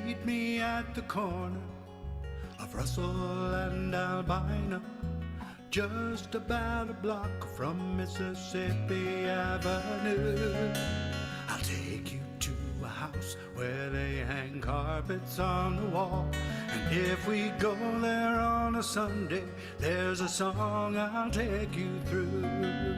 meet me at the corner of Russell and Albina, just about a block from Mississippi Avenue. I'll take you to a house where they hang carpets on the wall, and if we go there on a Sunday, there's a song I'll take you through.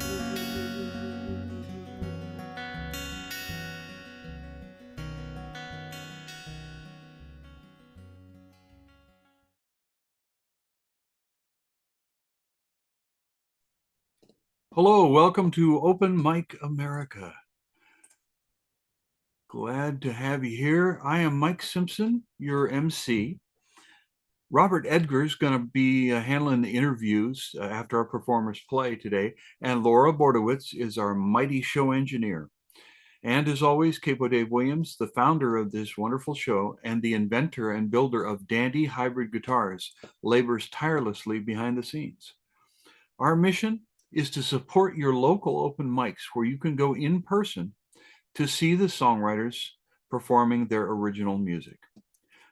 Hello, welcome to Open Mic America. Glad to have you here. I am Mike Simpson, your MC. Robert Edgar's going to be handling the interviews after our performers play today, and Laura Bordowitz is our mighty show engineer. And as always, Capo Dave Williams, the founder of this wonderful show and the inventor and builder of Dandy hybrid guitars, labors tirelessly behind the scenes. Our mission is to support your local open mics where you can go in person to see the songwriters performing their original music.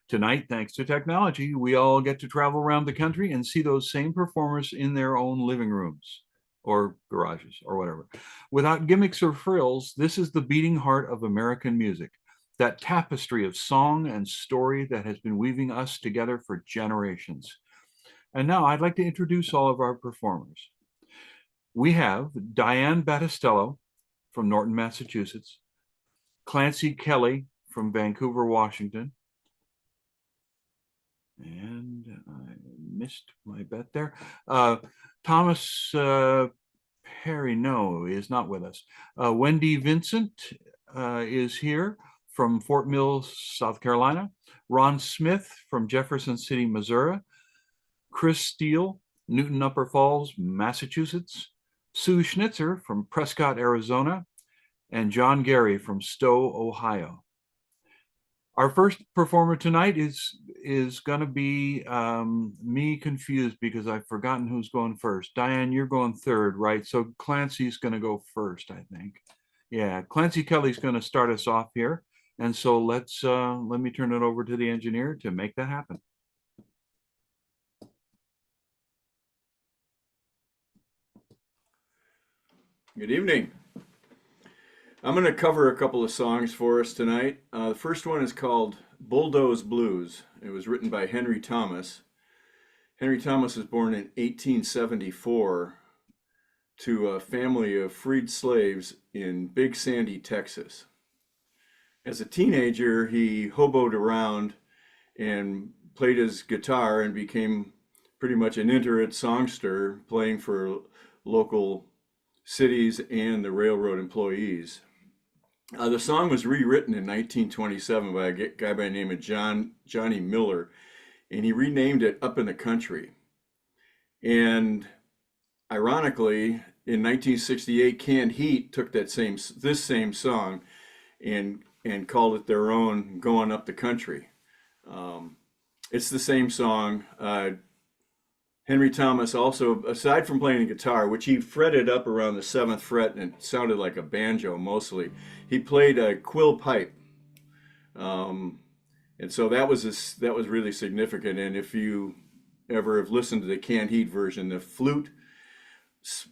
Tonight, thanks to technology, we all get to travel around the country and see those same performers in their own living rooms or garages or whatever. Without gimmicks or frills, this is the beating heart of American music, that tapestry of song and story that has been weaving us together for generations. And now I'd like to introduce all of our performers. We have Diane Battistello from Norton, Massachusetts, Clancy Kelly from Vancouver, Washington, and I missed my bet there. Thomas Perry, no, is not with us. Wendy Vincent is here from Fort Mill, South Carolina. Ron Smith from Jefferson City, Missouri. Chris Steele, Newton Upper Falls, Massachusetts. Sue Schnitzer from Prescott, Arizona. And John Gary from Stowe, Ohio. Our first performer tonight is going to be me confused because I've forgotten who's going first. Diane, you're going third, right? So Clancy's going to go first, I think. Yeah, Clancy Kelly's going to start us off here. And so let me turn it over to the engineer to make that happen. Good evening. I'm going to cover a couple of songs for us tonight. The first one is called Bulldoze Blues. It was written by Henry Thomas. Henry Thomas was born in 1874 to a family of freed slaves in Big Sandy, Texas. As a teenager, he hoboed around and played his guitar and became pretty much an itinerant songster, playing for local cities and the railroad employees. The song was rewritten in 1927 by a guy by the name of Johnny Miller, and he renamed it Up in the Country. And ironically, in 1968, Canned Heat took this same song and called it their own Going Up the Country. It's the same song. Henry Thomas also, aside from playing the guitar, which he fretted up around the 7th fret and it sounded like a banjo mostly, he played a quill pipe. And so that was really significant. And if you ever have listened to the Canned Heat version, the flute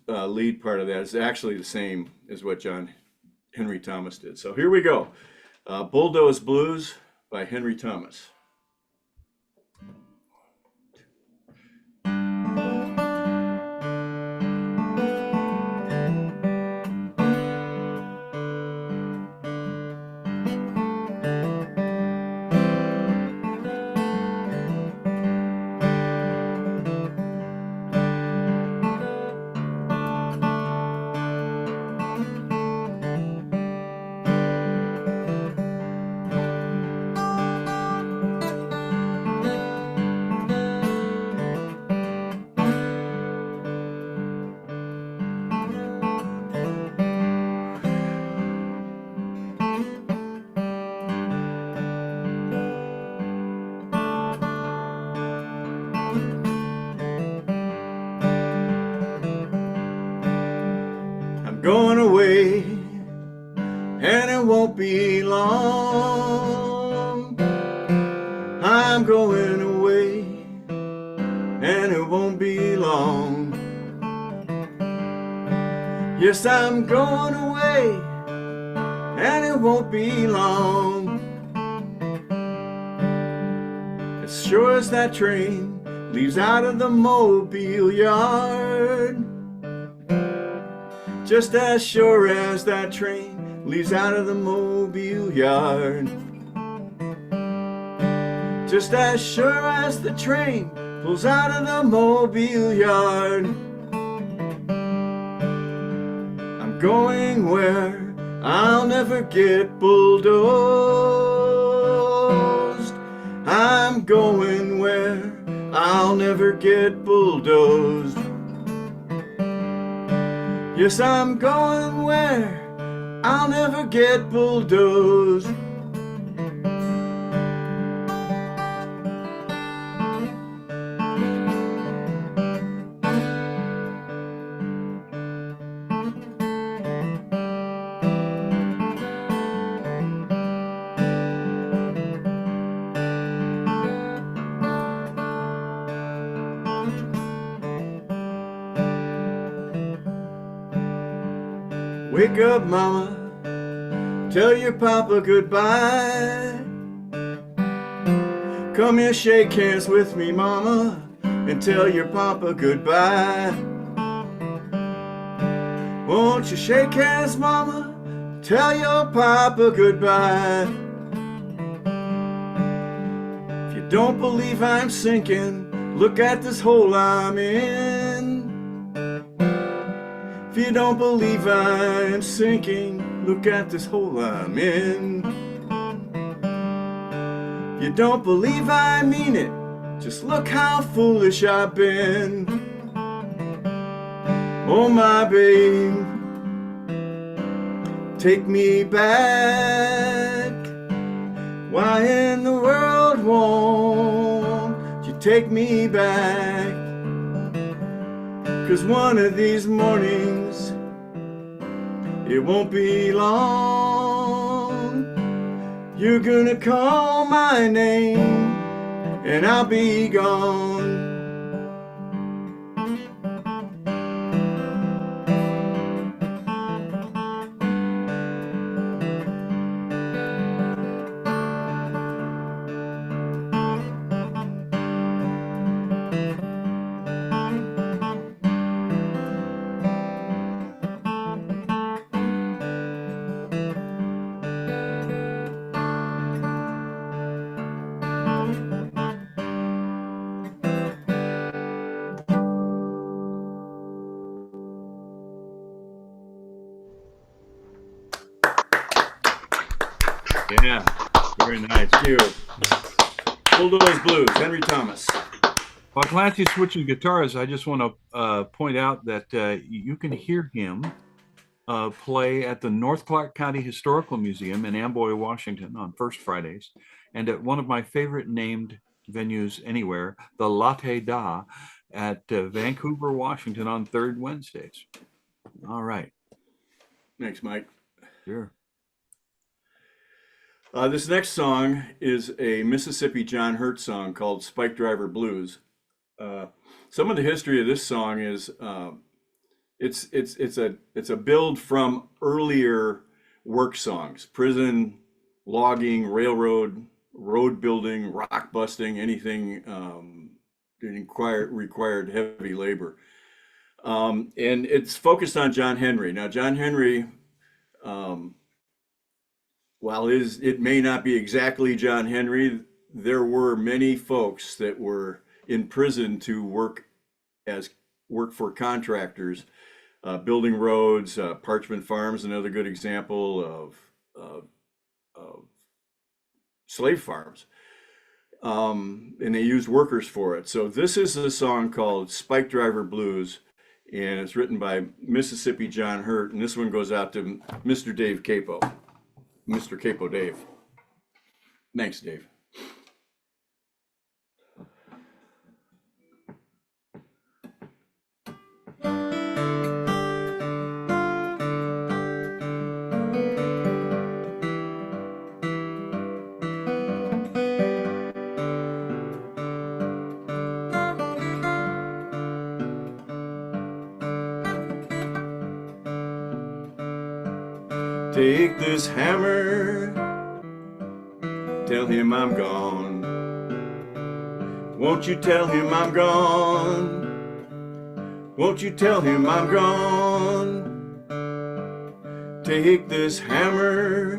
lead part of that is actually the same as what Henry Thomas did. So here we go. Bulldoze Blues by Henry Thomas. Going away, and it won't be long. I'm going away, and it won't be long. Yes, I'm going away, and it won't be long. As sure as that train leaves out of the Mobile yard, just as sure as that train leaves out of the Mobile yard, just as sure as the train pulls out of the Mobile yard, I'm going where I'll never get bulldozed. I'm going where I'll never get bulldozed. Yes, I'm going where I'll never get bulldozed. Wake up, mama, tell your papa goodbye. Come here, shake hands with me, mama, and tell your papa goodbye. Won't you shake hands, mama, tell your papa goodbye. If you don't believe I'm sinking, look at this hole I'm in. If you don't believe I'm sinking, look at this hole I'm in. If you don't believe I mean it, just look how foolish I've been. Oh my babe, take me back. Why in the world won't you take me back? 'Cause one of these mornings, it won't be long, you're gonna call my name and I'll be gone. Yeah, very nice. Thank you. Bulldoze Blues, Henry Thomas. While Clancy's switching guitars, I just want to point out that you can hear him play at the North Clark County Historical Museum in Amboy, Washington on First Fridays, and at one of my favorite named venues anywhere, the Latte Da at Vancouver, Washington on third Wednesdays. All right. Thanks, Mike. Sure. This next song is a Mississippi John Hurt song called Spike Driver Blues. Some of the history of this song is it's a build from earlier work songs: prison, logging, railroad, road building, rock busting, anything that required heavy labor. And it's focused on John Henry. Now, John Henry, while it may not be exactly John Henry, there were many folks that were in prison to work for contractors, building roads. Parchment Farms, another good example of slave farms, and they used workers for it. So this is a song called Spike Driver Blues, and it's written by Mississippi John Hurt, and this one goes out to Mr. Dave Capo. Mr. Capo Dave. Thanks, Dave. Take this hammer, tell him I'm gone. Won't you tell him I'm gone? Won't you tell him I'm gone? Take this hammer,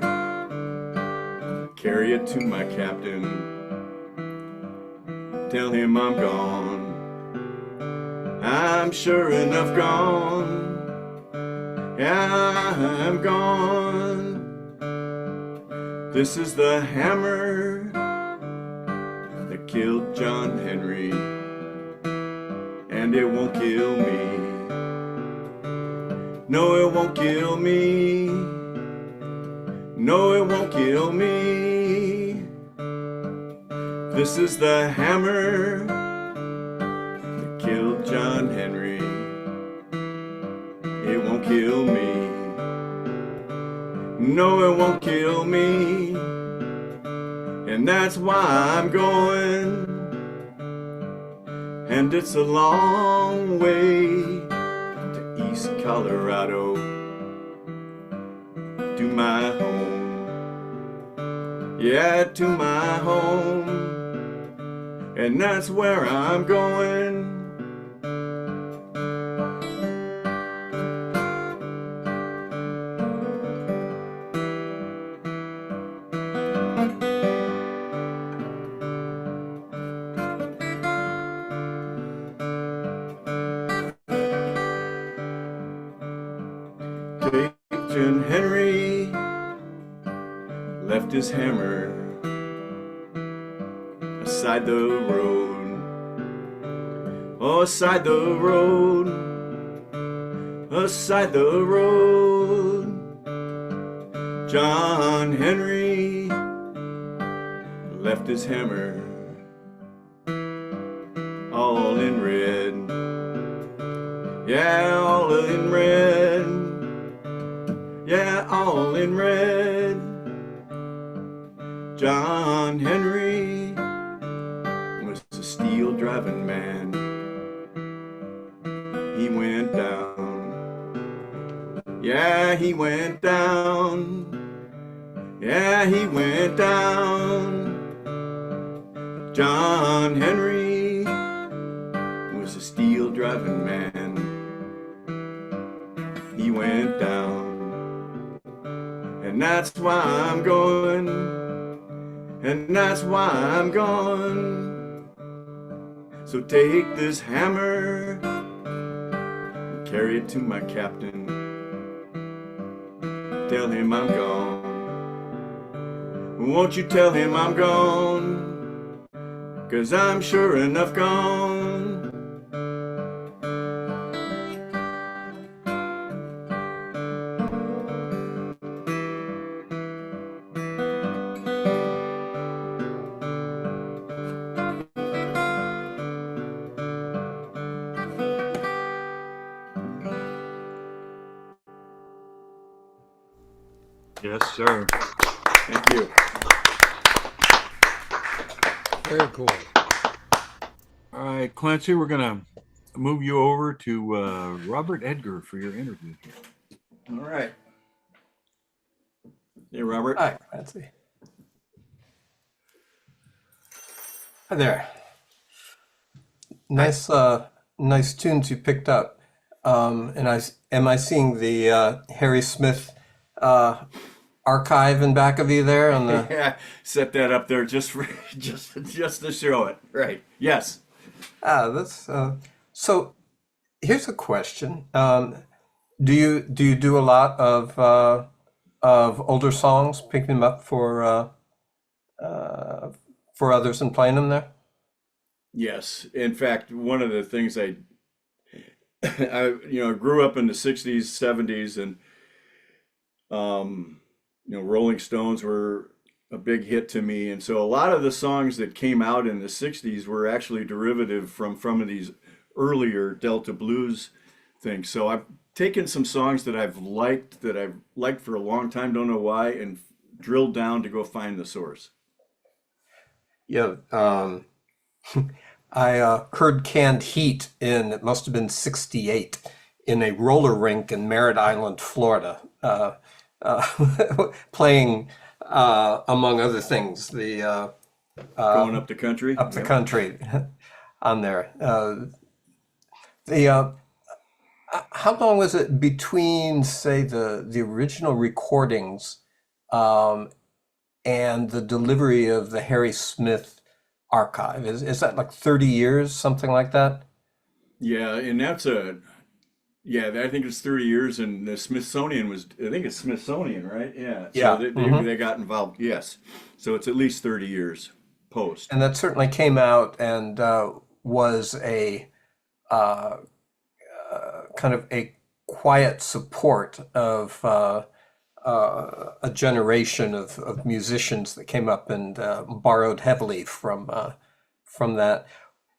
carry it to my captain. Tell him I'm gone. I'm sure enough gone. Yeah, I'm gone. This is the hammer that killed John Henry, and it won't kill me. No, it won't kill me. No, it won't kill me. This is the hammer that killed John Henry. It won't kill me. No, it won't kill me. And that's why I'm going. And it's a long way to East Colorado, to my home. Yeah, to my home. And that's where I'm going. John Henry left his hammer aside the road. Oh, aside the road. Aside the road. John Henry left his hammer all in red. Yeah, all in red. Yeah, all in red. John Henry was a steel driving man. He went down. Yeah, he went down. Yeah, he went down. John Henry was a steel driving man. He went down. And that's why I'm going. And that's why I'm gone. So take this hammer and carry it to my captain. Tell him I'm gone. Won't you tell him I'm gone? 'Cause I'm sure enough gone. Yes, sir. Thank you. Very cool. All right, Clancy, we're going to move you over to Robert Edgar for your interview here. All right. Hey, Robert. Hi, Clancy. Hi there. Nice, nice tunes you picked up. And am I seeing the Harry Smith archive in back of you there on the? Yeah, set that up there just for just to show it. Right. Yes. That's so. Here's a question. Do you do a lot of older songs, picking them up for others and playing them there? Yes. In fact, one of the things I grew up in the 60s, 70s, and Rolling Stones were a big hit to me. And so a lot of the songs that came out in the 60s were actually derivative from of these earlier Delta blues things. So I've taken some songs that I've liked for a long time, don't know why, and drilled down to go find the source. Yeah. I heard Canned Heat it must have been 68, in a roller rink in Merritt Island, Florida. playing, among other things, the Going up the country. up the Yep. country on there. The How long was it between, say, the original recordings um, and the delivery of the Harry Smith archive? Is that like 30 years, something like that? Yeah, and yeah, I think it's 30 years, and the Smithsonian was, I think it's Smithsonian, right? Yeah, so Yeah. Hmm. they got involved, yes. So it's at least 30 years post. And that certainly came out and was a uh, kind of a quiet support of a generation of musicians that came up and borrowed heavily from that.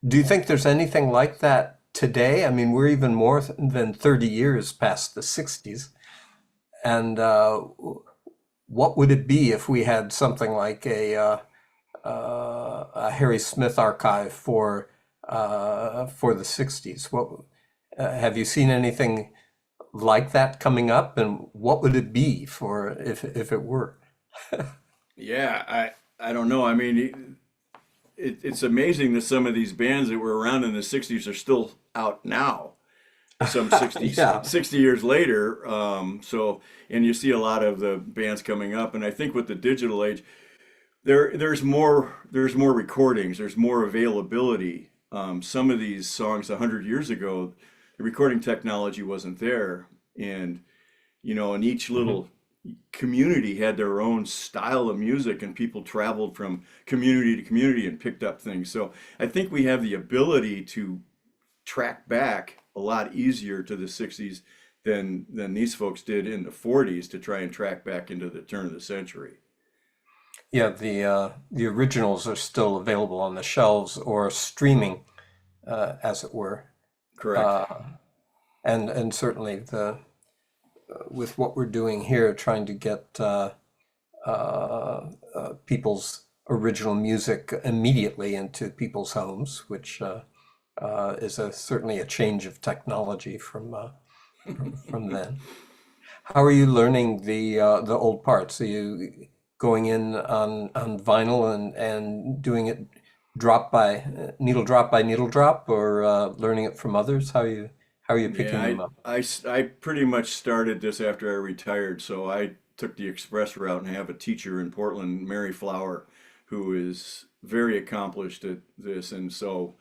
Do you think there's anything like that today? I mean, we're even more than 30 years past the 60s. And what would it be if we had something like a Harry Smith archive for the 60s? Have you seen anything like that coming up? And what would it be for if it were? Yeah, I don't know. I mean, it's amazing that some of these bands that were around in the 60s are still out now. Some 60, Yeah. 60 years later. And you see a lot of the bands coming up. And I think with the digital age, there's more recordings, there's more availability. Some of these songs 100 years ago, the recording technology wasn't there. And each little community had their own style of music, and people traveled from community to community and picked up things. So I think we have the ability to track back a lot easier to the 60s than these folks did in the 40s to try and track back into the turn of the century. Yeah, the originals are still available on the shelves or streaming, as it were. Correct. And certainly with what we're doing here, trying to get people's original music immediately into people's homes, which is certainly a change of technology from then. How are you learning the old parts? Are you going in on vinyl and doing it needle drop by needle drop, or learning it from others? How are you Yeah, picking them up? I pretty much started this after I retired, so I took the express route and have a teacher in Portland, Mary Flower, who is very accomplished at this, and so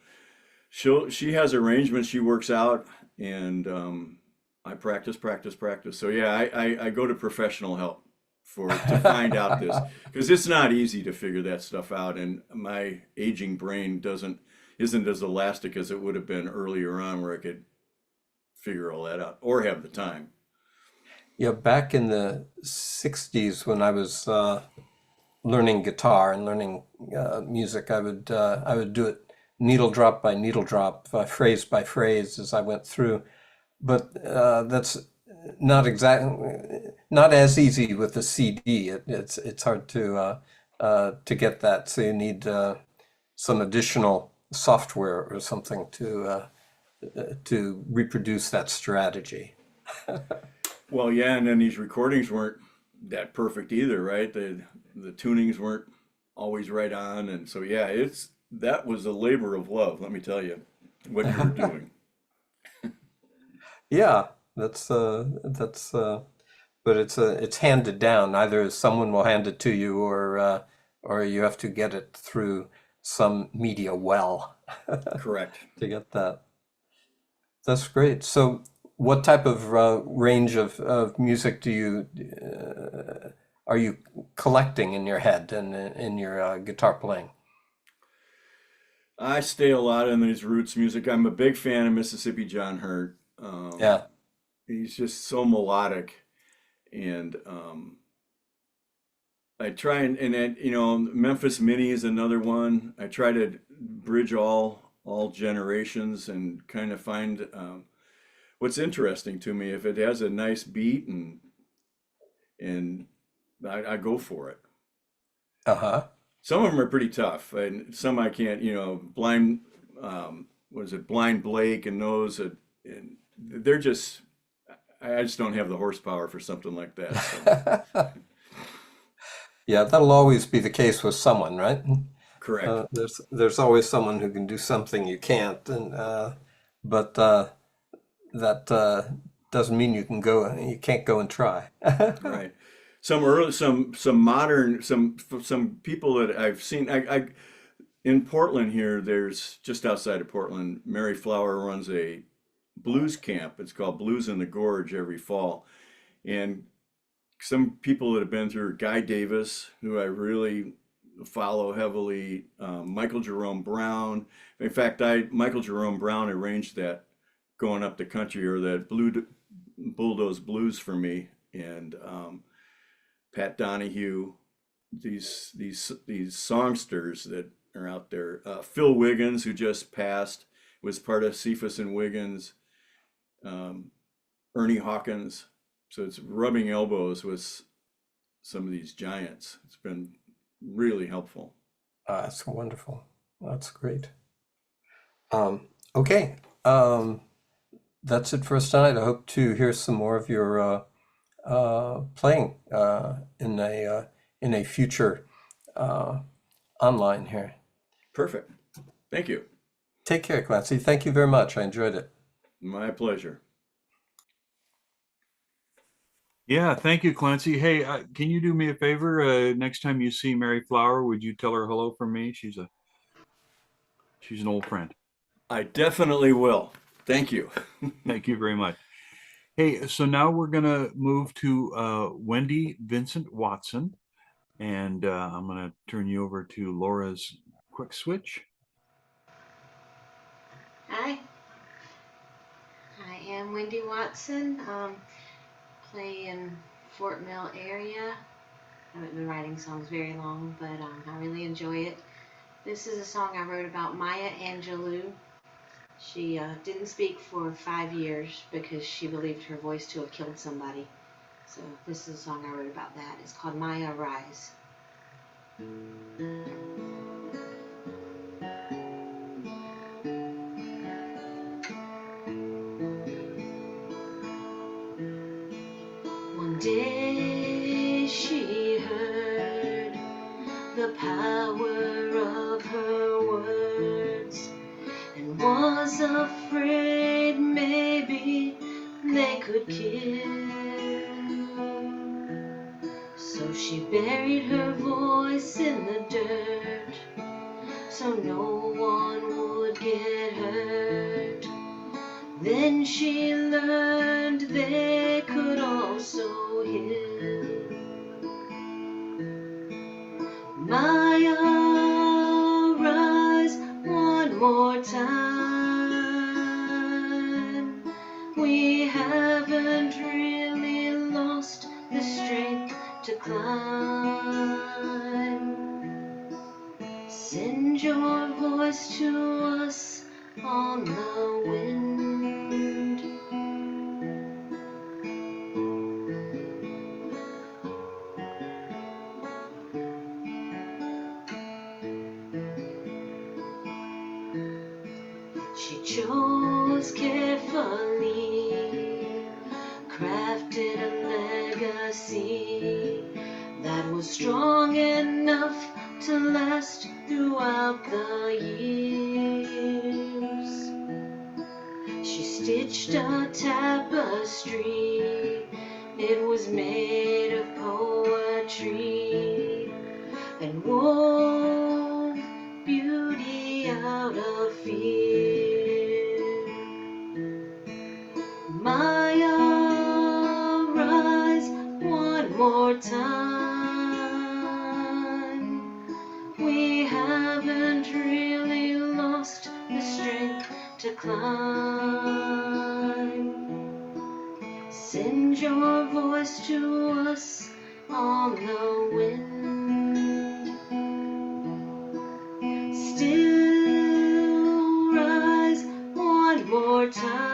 she has arrangements she works out, and I practice, practice, practice. So yeah, I go to professional help to find out this, because it's not easy to figure that stuff out, and my aging brain isn't as elastic as it would have been earlier on, where I could figure all that out or have the time. Yeah, back in the 60s when I was learning guitar and learning music, I would do it needle drop by needle drop, phrase by phrase as I went through. But that's not as easy with the CD. It's hard to get that. So you need some additional software or something to reproduce that strategy. Well, yeah, and then these recordings weren't that perfect either, right? The tunings weren't always right on, and so yeah, that was a labor of love, let me tell you, what you were doing. Yeah, but it's handed down. Either someone will hand it to you, or you have to get it through some media well Correct. to get that. That's great. So, what type of range of music are you collecting in your head and in your guitar playing? I stay a lot in these roots music. I'm a big fan of Mississippi John Hurt. Yeah. He's just so melodic, and I try Memphis Mini is another one. I try to bridge all generations and kind of find what's interesting to me. If it has a nice beat, and I go for it. Uh-huh. Some of them are pretty tough, and some I can't. Blind, what is it, Blind Blake, and those, and they're just. I just don't have the horsepower for something like that. So. Yeah, that'll always be the case with someone, right? Correct. There's always someone who can do something you can't, and but that doesn't mean you can't go and try. Right. Some early, some modern, some people that I've seen. I in Portland here. There's just outside of Portland. Mary Flower runs a blues camp. It's called Blues in the Gorge every fall, and some people that have been through Guy Davis, who I really follow heavily, Michael Jerome Brown. In fact, Michael Jerome Brown arranged that going up the country or that Bulldoze Blues for me, and Pat Donahue, these songsters that are out there. Phil Wiggins, who just passed, was part of Cephas and Wiggins. Ernie Hawkins. So it's rubbing elbows with some of these giants. It's been really helpful. That's wonderful. That's great. Okay. That's it for us tonight. I hope to hear some more of your playing in a future online here. Perfect. Thank you. Take care, Clancy. Thank you very much. I enjoyed it. My pleasure. Yeah, thank you, Clancy. Hey, can you do me a favor? Next time you see Mary Flower, would you tell her hello from me? She's an old friend. I definitely will. Thank you. Thank you very much. Hey, so now we're gonna move to Wendy Vincent Watson, and I'm gonna turn you over to Laura's quick switch. Hi, I am Wendy Watson. Play in Fort Mill area. I haven't been writing songs very long, but I really enjoy it. This is a song I wrote about Maya Angelou. She didn't speak for 5 years because she believed her voice to have killed somebody. So this is a song I wrote about that. It's called Maya Rise. One day she heard the power of her words and was afraid maybe they could kill. So she buried her voice in the dirt so no one would get hurt. Then she learned they could also heal. Maya, rise one more time. We haven't really lost the strength to climb. Send your voice to us on the wind. She chose carefully, crafted a legacy that was strong enough to last throughout the years. She stitched a tapestry, it was made of poetry, and wove beauty out of fear. Maya, rise one more time. We haven't really lost the strength to climb. Send your voice to us on the wind. Still rise one more time.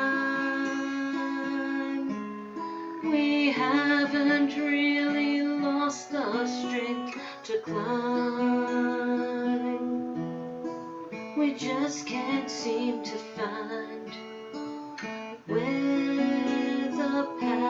We haven't really lost the strength to climb. We just can't seem to find where the path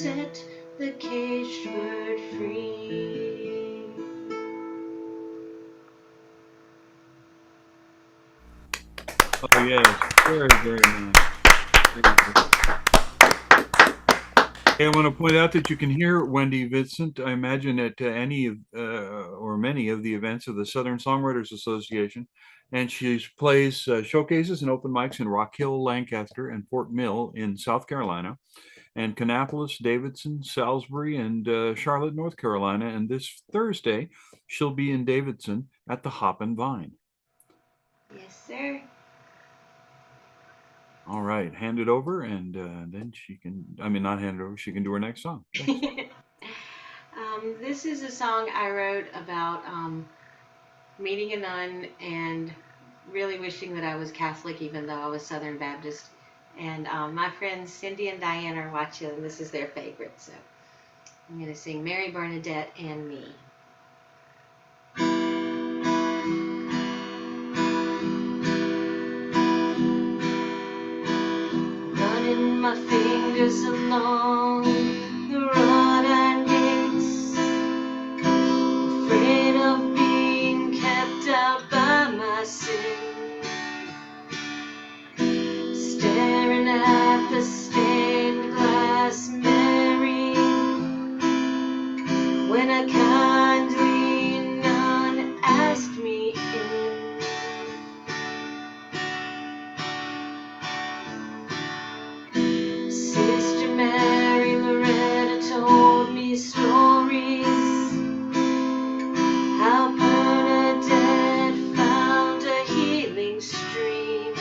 set the caged bird free. Oh yes, very, very nice. Very good. Hey, I want to point out that you can hear Wendy Vincent, I imagine, at any of or many of the events of the Southern Songwriters Association, and she plays showcases and open mics in Rock Hill, Lancaster, and Fort Mill in South Carolina, and Kannapolis, Davidson, Salisbury, and Charlotte, North Carolina. And this Thursday, she'll be in Davidson at the Hop and Vine. Yes, sir. All right, hand it over, and then she can, I mean, not hand it over, she can do her next song. Thanks. This is a song I wrote about meeting a nun and really wishing that I was Catholic, even though I was Southern Baptist. And my friends Cindy and Diane are watching, and this is their favorite. So I'm going to sing Mary Bernadette and Me. Running my fingers along the wrought iron gates, afraid of being kept out by my sin, staring at the stained glass Mary, when a kindly nun asked me in. Sister Mary Loretta told me stories, how Bernadette found a healing stream,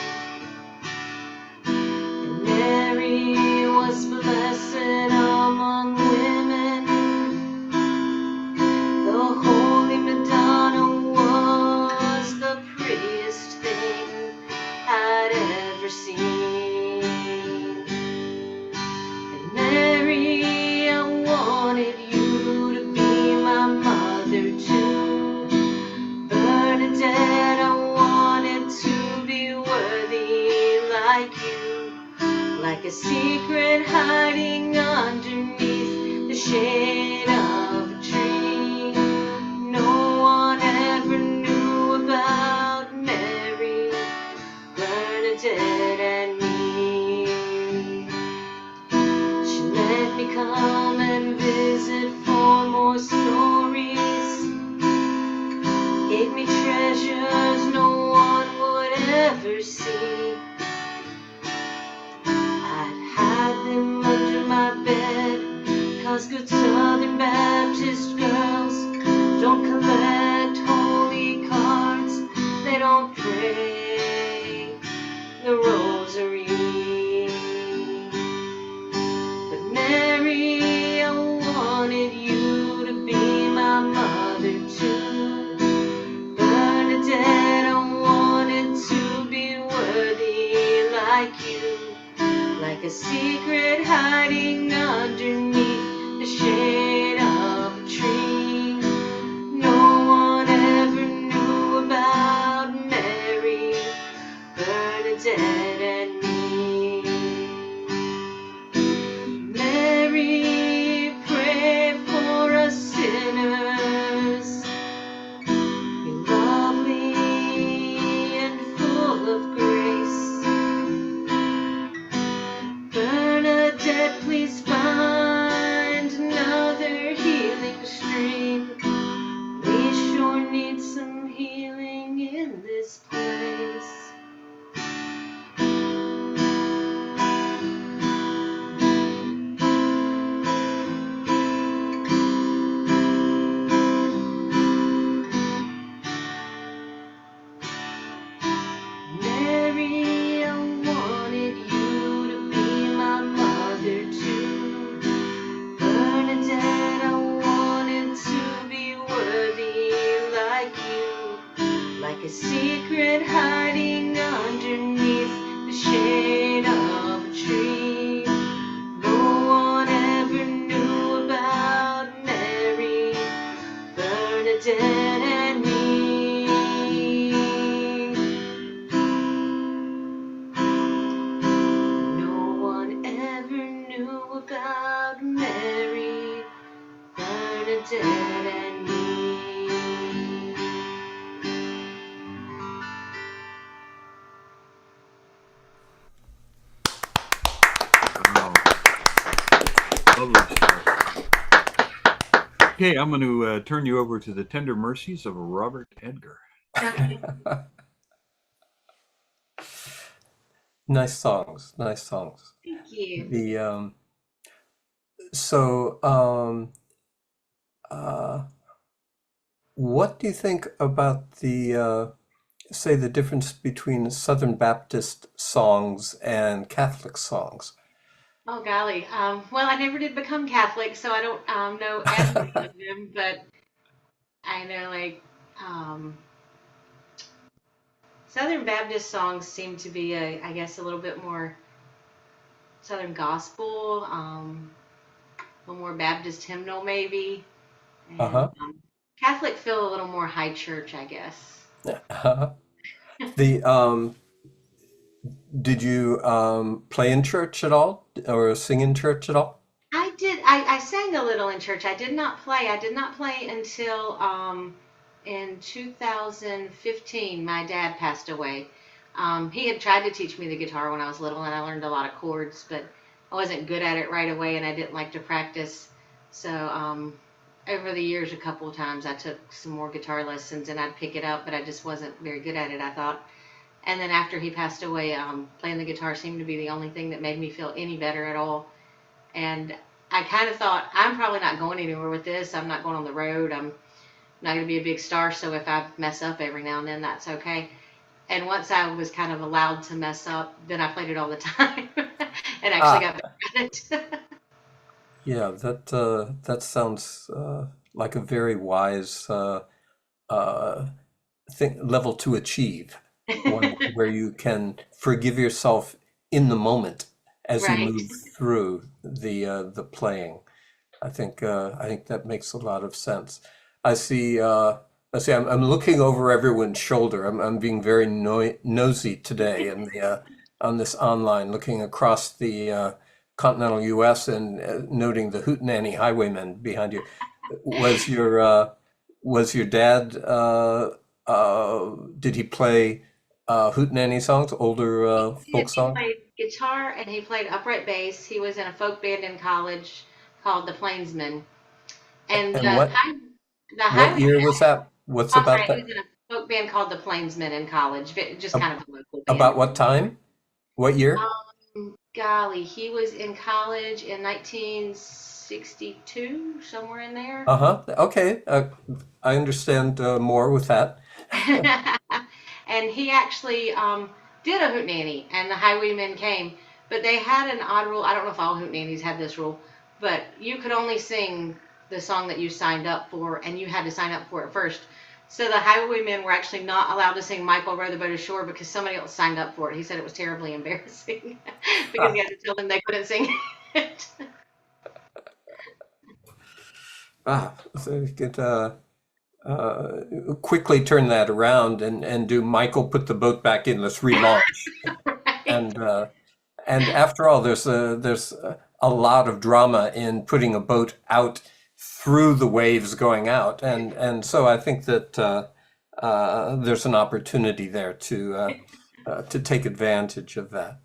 and Mary was blessed among women. The Holy Madonna was the prettiest thing I'd ever seen. And Mary, I wanted you to be my mother too. Bernadette, I wanted to be worthy like you, like a secret hiding underneath the shade of a tree. No one ever knew about Mary, Bernadette, and me. She let me come and visit for more stories, gave me treasures no one would ever see. I'd hide them under my bed, 'cause good Southern Baptist girls don't collect holy cards, they don't pray the rosary. But Mary, I wanted you to be my mother too. Bernadette, I wanted to be worthy like you, like a secret hiding underneath the shade of a tree. dead and me. Wow. Lovely stuff. Okay, I'm going to turn you over to the tender mercies of Robert Edgar. Okay. Nice songs, nice songs. Thank you. The so what do you think about the say the difference between Southern Baptist songs and Catholic songs? Oh golly. Well, I never did become Catholic, so I don't know as much of them, but I know like um, Southern Baptist songs seem to be, I guess, a little bit more Southern gospel, a little more Baptist hymnal maybe, and Uh-huh. Catholic feel a little more high church, I guess. The did you play in church at all or sing in church at all? I did. I sang a little in church. I did not play. I did not play until in 2015. My dad passed away. He had tried to teach me the guitar when I was little, and I learned a lot of chords, but I wasn't good at it right away, and I didn't like to practice. So over the years, a couple of times, I took some more guitar lessons, and I'd pick it up, but I just wasn't very good at it, I thought. And then after he passed away, playing the guitar seemed to be the only thing that made me feel any better at all. And I kind of thought, I'm probably not going anywhere with this. I'm not going on the road. I'm not going to be a big star. So if I mess up every now and then, that's okay. And once I was kind of allowed to mess up, then I played it all the time and actually got better at it. Yeah, that sounds like a very wise thing level to achieve, one where you can forgive yourself in the moment as you Right. move through the playing. I think that makes a lot of sense. I see. I'm looking over everyone's shoulder. I'm being very nosy today, and on this online, looking across the continental U.S. and noting the hootenanny highwaymen behind you. Was your dad? Did he play hootenanny songs, older folk He songs? played guitar and he played upright bass. He was in a folk band in college called the Plainsmen. And And the what highway, year was that? What's I'm about sorry, he that? was in a folk band called the Plainsmen in college, just Ab- kind of a local About band. what time? What year? Golly, he was in college in 1962, somewhere in there. Uh-huh. Okay. I understand more with that. And he actually did a hootenanny, and the highwaymen came. But they had an odd rule. I don't know if all hootenannies had this rule, but you could only sing the song that you signed up for, and you had to sign up for it first. So the highwaymen were actually not allowed to sing Michael Row the Boat Ashore because somebody else signed up for it. He said it was terribly embarrassing because he had to tell them they couldn't sing it. So you could quickly turn that around and do Michael put the boat back in, let's relaunch. Right. And after all, there's a lot of drama in putting a boat out through the waves going out, and so I think that there's an opportunity there to take advantage of that.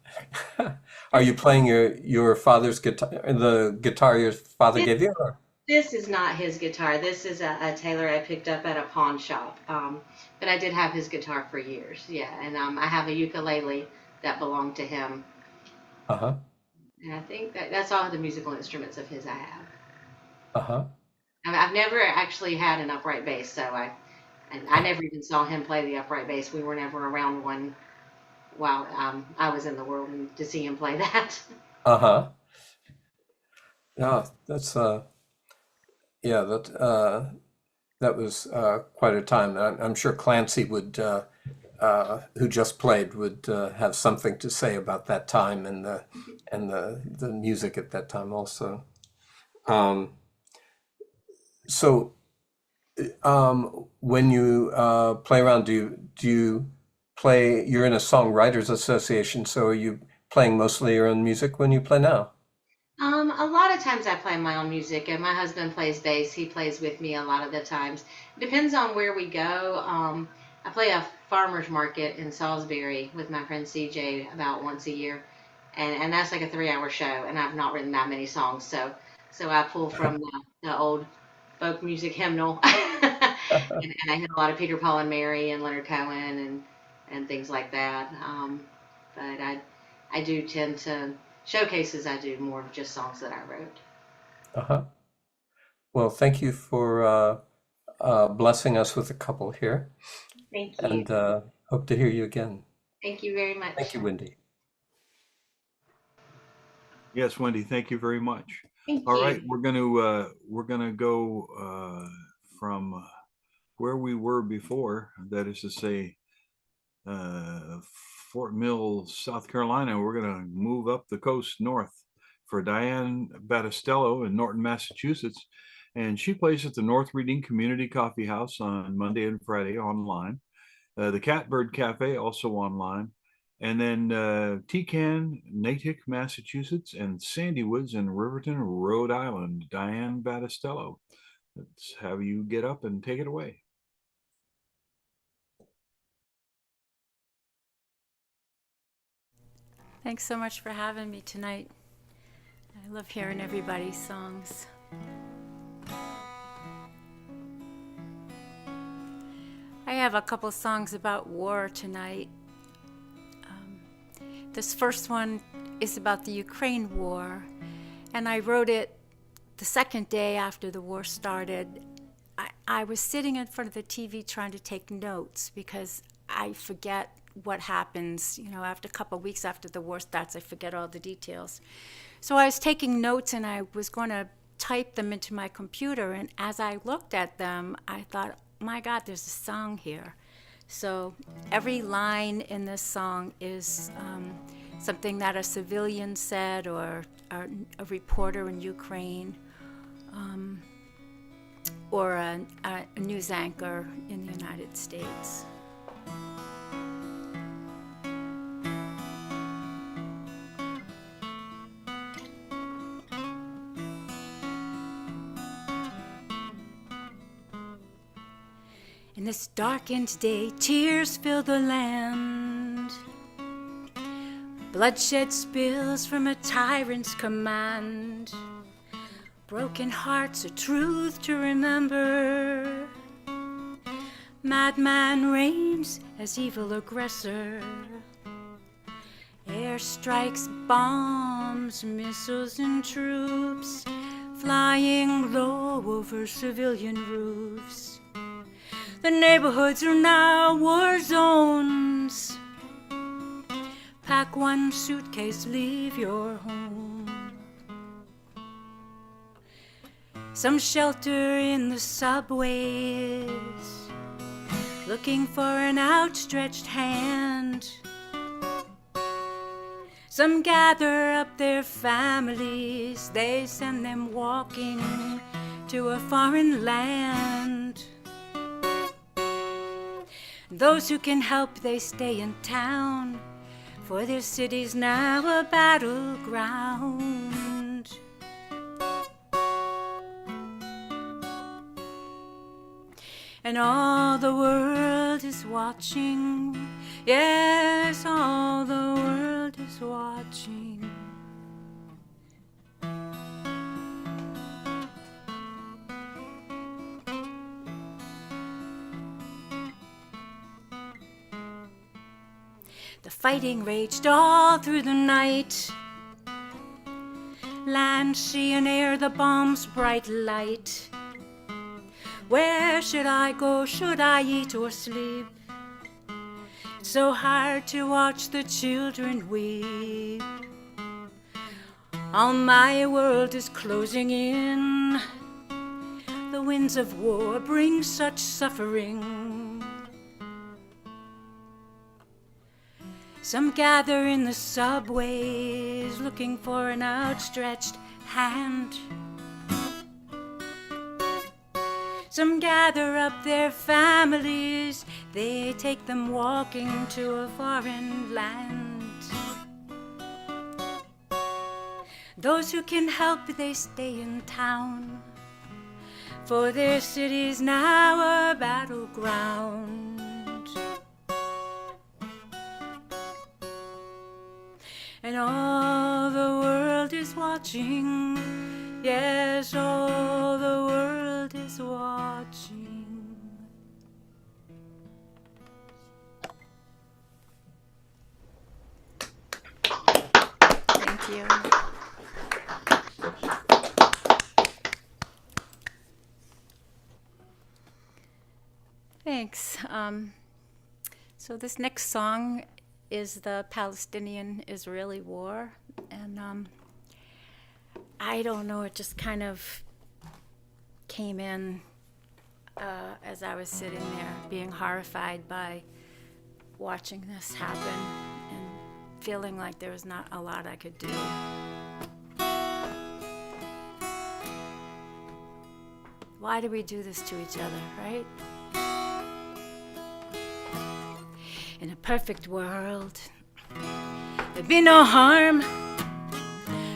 Are you playing your father's guitar, the guitar your father gave you? Or? This is not his guitar. This is a Taylor I picked up at a pawn shop. But I did have his guitar for years. Yeah, and I have a ukulele that belonged to him. Uh-huh. And I think that's all the musical instruments of his I have. Uh-huh. I've never actually had an upright bass, so I never even saw him play the upright bass. We were never around one while I was in the world and to see him play that. Uh-huh. Yeah, that's yeah, that was quite a time. I'm sure Clancy would who just played would have something to say about that time and the music at that time also. Um, so when you play around, do you play? You're in a songwriters association, so are you playing mostly your own music when you play now? A lot lot of times I play my own music, and my husband plays bass. He plays with me a lot of the times. Depends on where we go. I play a farmer's market in Salisbury with my friend CJ about once a year, and that's like a 3-hour show, and I've not written that many songs, so I pull from the old folk music hymnal, and I hit a lot of Peter, Paul, and Mary, and Leonard Cohen, and things like that. But I do tend to showcases. I do more of just songs that I wrote. Uh-huh. Well, thank you for blessing us with a couple here, Thank you. and hope to hear you again. Thank you very much. Thank you, Wendy. Yes, Wendy, thank you very much. Thank All you. right, we're gonna go from where we were before, that is to say, Fort Mill, South Carolina. We're gonna move up the coast north for Diane Battistello in Norton, Massachusetts, and she plays at the North Reading Community Coffee House on Monday and Friday online, the Catbird Cafe also online, and then Tecan, Natick, Massachusetts, and Sandy Woods in Riverton, Rhode Island. Diane Battistello, let's have you get up and take it away. Thanks so much for having me tonight. I love hearing everybody's songs. I have a couple songs about war tonight. This first one is about the Ukraine war, and I wrote it the second day after the war started. I was sitting in front of the TV trying to take notes because I forget what happens, after a couple of weeks after the war starts, I forget all the details. So I was taking notes and I was going to type them into my computer, and as I looked at them, I thought, my God, there's a song here. So every line in this song is something that a civilian said or a reporter in Ukraine or a news anchor in the United States. In this darkened day, tears fill the land. Bloodshed spills from a tyrant's command. Broken hearts, a truth to remember. Madman reigns as evil aggressor. Air strikes, bombs, missiles and troops, flying low over civilian roofs. The neighborhoods are now war zones. Pack one suitcase, leave your home. Some shelter in the subways, looking for an outstretched hand. Some gather up their families, they send them walking to a foreign land. Those who can help, they stay in town, for their city's now a battleground. And all the world is watching, yes, all the world is watching. The fighting raged all through the night. Land, sea, and air, the bombs' bright light. Where should I go? Should I eat or sleep? It's so hard to watch the children weep. All my world is closing in. The winds of war bring such suffering. Some gather in the subways, looking for an outstretched hand. Some gather up their families, they take them walking to a foreign land. Those who can help, they stay in town, for their city's now a battleground. And all the world is watching, yes, all the world is watching. Thank you. Thanks. So this next song is the Palestinian-Israeli war, and I don't know, it just kind of came in as I was sitting there being horrified by watching this happen and feeling like there was not a lot I could do. Why do we do this to each other, right? In a perfect world, there'd be no harm,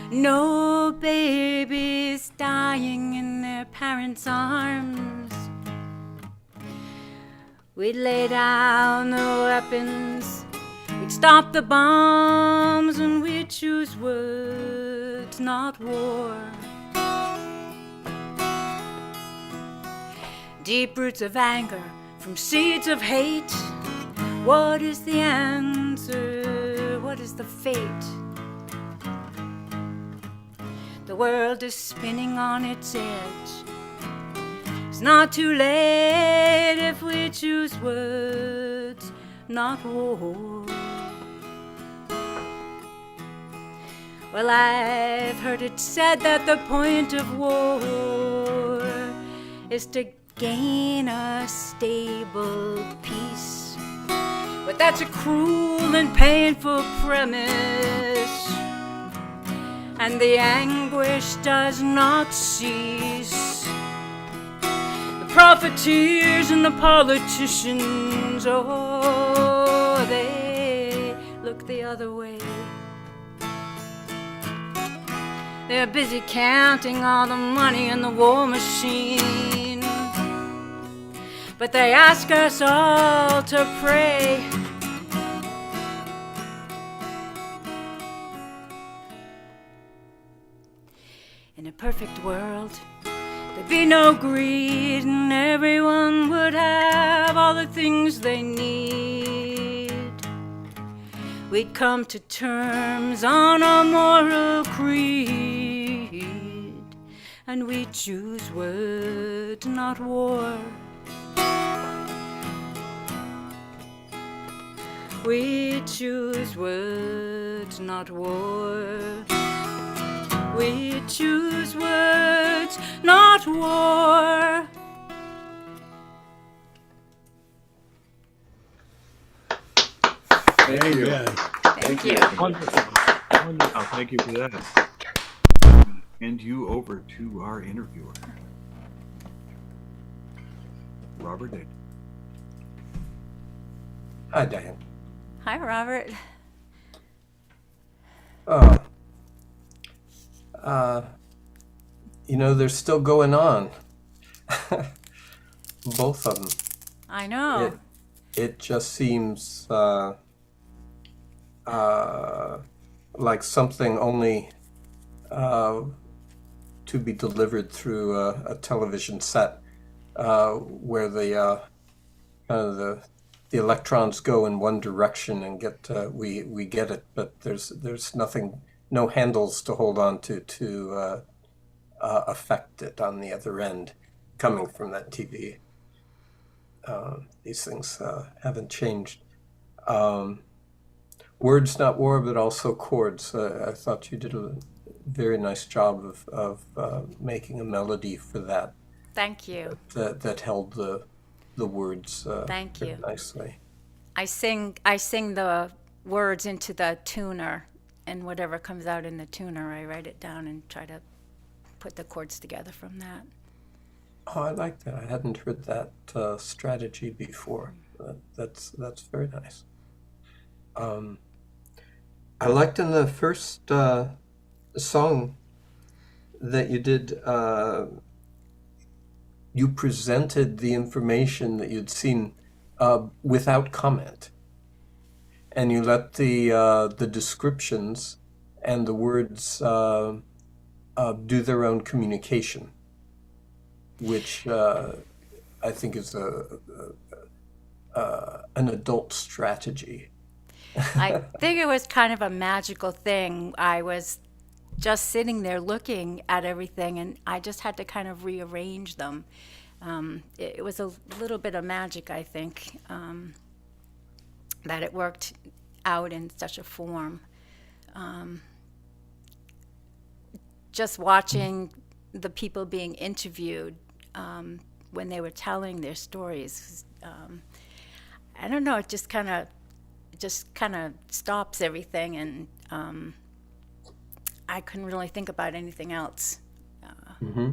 no babies dying in their parents' arms. We'd lay down the weapons, we'd stop the bombs, and we'd choose words, not war. Deep roots of anger from seeds of hate. What is the answer? What is the fate? The world is spinning on its edge. It's not too late if we choose words, not war. Well, I've heard it said that the point of war is to gain a stable peace. But that's a cruel and painful premise, and the anguish does not cease. The profiteers and the politicians, oh, they look the other way. They're busy counting all the money in the war machine, but they ask us all to pray. In a perfect world, there'd be no greed, and everyone would have all the things they need. We'd come to terms on a moral creed, and we'd choose words, not war. We choose words, not war. We choose words, not war. Thank you. Thank you. Wonderful. Wonderful. Thank you for that. And you over to our interviewer, Robert Ed. Hi, Diane. Hi, Robert. They're still going on. Both of them. I know. It just seems like something only to be delivered through a television set, where the kind of the electrons go in one direction and we get it, but there's nothing, no handles to hold on to affect it on the other end coming from that TV. These things haven't changed. Words, not war, but also chords. I thought you did a very nice job of making a melody for that. Thank you. That held the words Thank you. nicely. I sing the words into the tuner, and whatever comes out in the tuner, I write it down and try to put the chords together from that. Oh, I like that. I hadn't heard that strategy before. That's very nice. I liked in the first The song that you did, you presented the information that you'd seen without comment, and you let the descriptions and the words do their own communication, which I think is an adult strategy. I think it was kind of a magical thing. I was just sitting there looking at everything, and I just had to kind of rearrange them. It was a little bit of magic, I think, that it worked out in such a form. Just watching the people being interviewed when they were telling their stories, I don't know, it just kind of stops everything, and I couldn't really think about anything else. Mm-hmm.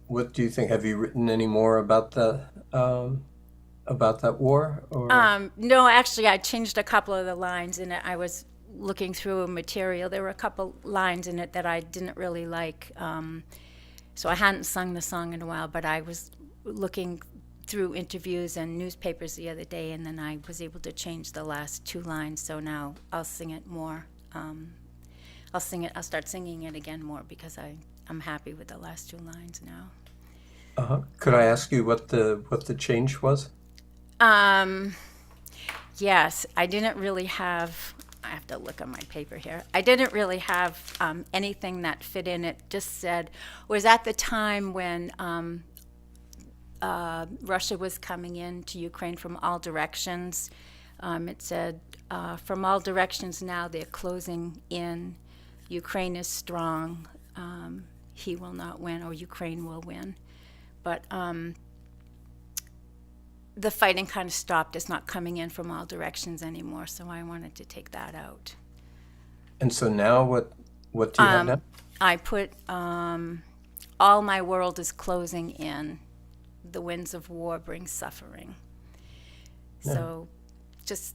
What do you think? Have you written any more about that war? Or No, actually, I changed a couple of the lines in it. I was looking through material. There were a couple lines in it that I didn't really like. So I hadn't sung the song in a while, but I was looking through interviews and newspapers the other day, and then I was able to change the last two lines. So now I'll sing it more. I'll start singing it again more because I'm happy with the last two lines now. Could I ask you what the change was? Yes, I didn't really have, I have to look on my paper here. I didn't really have anything that fit in. It just said, was at the time when Russia was coming into Ukraine from all directions. It said, from all directions now they're closing in. Ukraine is strong. He will not win, or Ukraine will win. But the fighting kind of stopped. It's not coming in from all directions anymore, so I wanted to take that out. And so now what do you have now? I put all my world is closing in. The winds of war bring suffering. Yeah. So just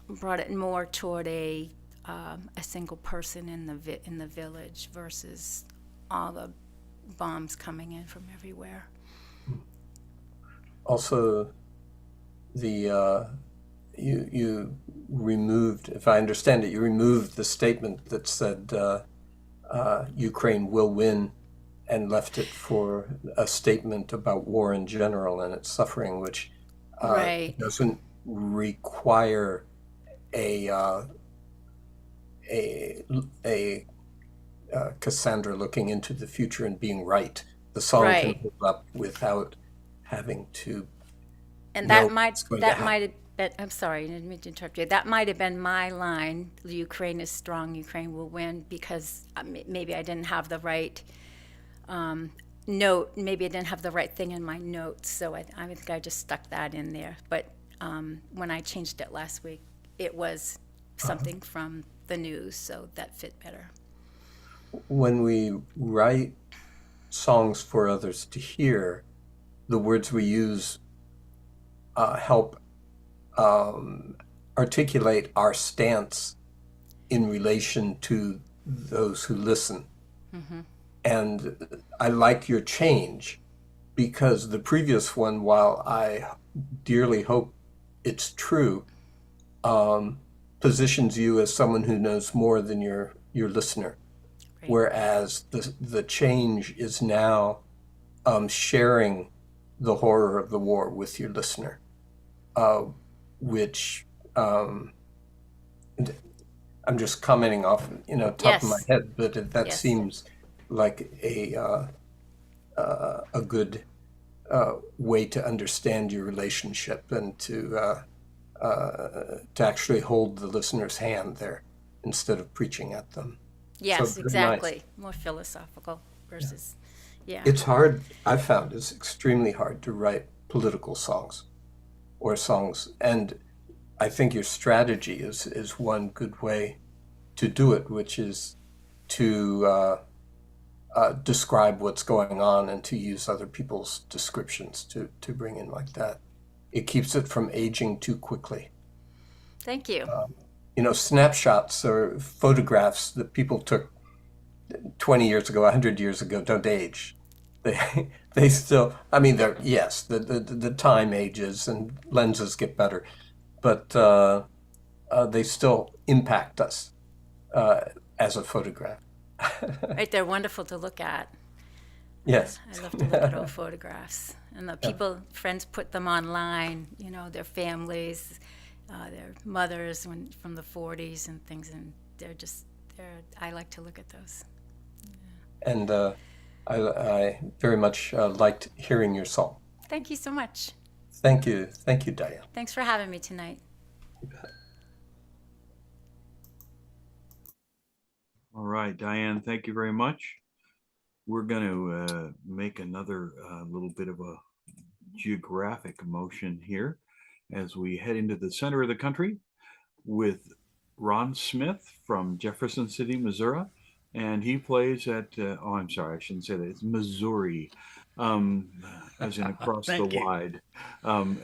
brought it more toward a single person in the village versus all the bombs coming in from everywhere. Also, the you removed, if I understand it, you removed the statement that said Ukraine will win, and left it for a statement about war in general and its suffering, which Right. doesn't require a Cassandra looking into the future and being right. The song can Right. hold up without having to And know that might what's going to that happen. might have been, I'm sorry, I didn't mean to interrupt you. That might have been my line. Ukraine is strong. Ukraine will win, because maybe I didn't have the right note. Maybe I didn't have the right thing in my notes, so I think I just stuck that in there. But when I changed it last week, it was something from the news, so that fit better. When we write songs for others to hear, the words we use help articulate our stance in relation to those who listen. And I like your change, because the previous one, while I dearly hope it's true, positions you as someone who knows more than your listener. Right. Whereas the change is now sharing the horror of the war with your listener, which I'm just commenting off, top of my Yes. head, but that Yes. seems like a good way to understand your relationship, and to actually hold the listener's hand there instead of preaching at them. Yes, very nice. exactly. More philosophical versus, yeah. It's hard, I've found it's extremely hard to write political songs or songs, and I think your strategy is one good way to do it, which is to describe what's going on and to use other people's descriptions to bring in like that. It keeps it from aging too quickly. Thank you. snapshots or photographs that people took 20 years ago, 100 years ago, don't age. They still, I mean, yes, the time ages and lenses get better, but they still impact us as a photograph. Right, they're wonderful to look at. Yes. I love to look at old photographs. And the people, friends put them online, their families, their mothers from the 40s and things, and I like to look at those. And I very much liked hearing your song. Thank you so much. Thank you, Diane. Thanks for having me tonight. All right, Diane, thank you very much. We're going to make another little bit of a geographic motion here as we head into the center of the country with Ron Smith from Jefferson City, Missouri. And he plays at, I'm sorry, I shouldn't say that. It's Missouri, as in across the wide. I'm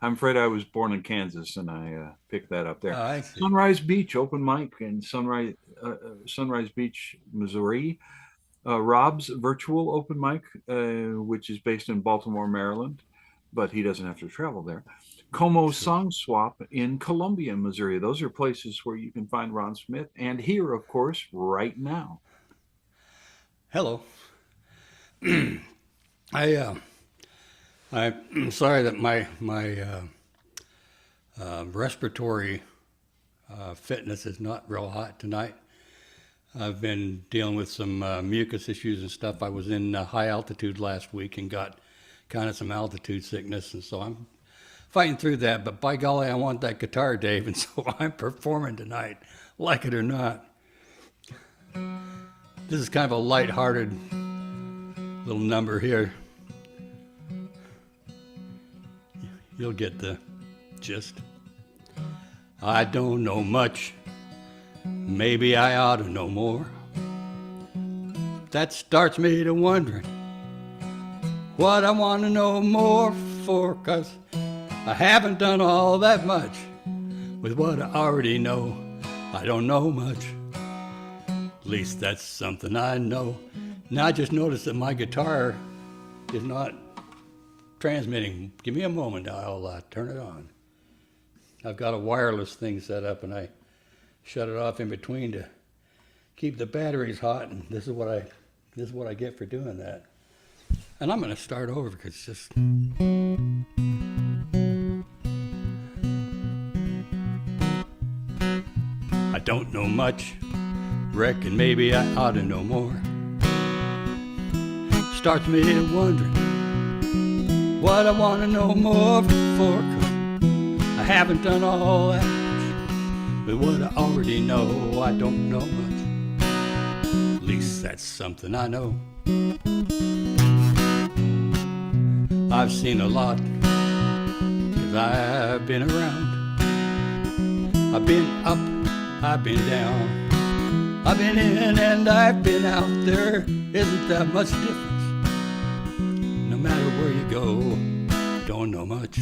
afraid I was born in Kansas and I picked that up there. Oh, I see. Sunrise Beach open mic in Sunrise Beach, Missouri. Rob's virtual open mic, which is based in Baltimore, Maryland, but he doesn't have to travel there. Como Song Swap in Columbia, Missouri. Those are places where you can find Ron Smith, and here, of course, right now. Hello. I'm sorry that my respiratory fitness is not real hot tonight. I've been dealing with some mucus issues and stuff. I was in high altitude last week and got kind of some altitude sickness, and so I'm fighting through that. But by golly, I want that guitar, Dave, and so I'm performing tonight, like it or not. This is kind of a lighthearted little number here. You'll get the gist. I don't know much. Maybe I ought to know more. That starts me to wondering what I want to know more for, 'cause I haven't done all that much with what I already know. I don't know much. At least that's something I know. Now I just noticed that my guitar is not transmitting. Give me a moment, I'll turn it on. I've got a wireless thing set up and I shut it off in between to keep the batteries hot, and this is what I get for doing that. And I'm going to start over because it's just I don't know much. Reckon maybe I ought to know more. Starts me wondering what I want to know more for, 'cause I haven't done all that much with what I already know. I don't know much. At least that's something I know. I've seen a lot, 'cause I've been around. I've been up, I've been down. I've been in and I've been out. There isn't that much difference. No matter where you go, don't know much.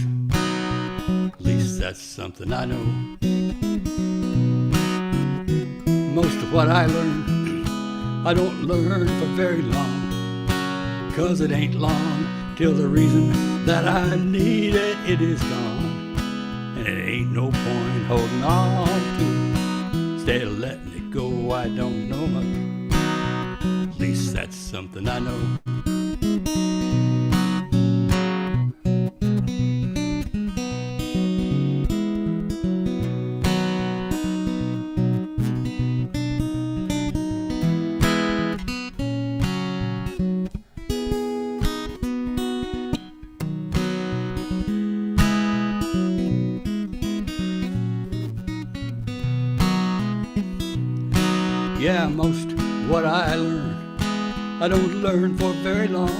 At least that's something I know. Most of what I learn, I don't learn for very long, 'cause it ain't long till the reason that I need it, it is gone. And it ain't no point holding on to it. Instead of letting it go, I don't know much. At least that's something I know. Yeah, most what I learn, I don't learn for very long,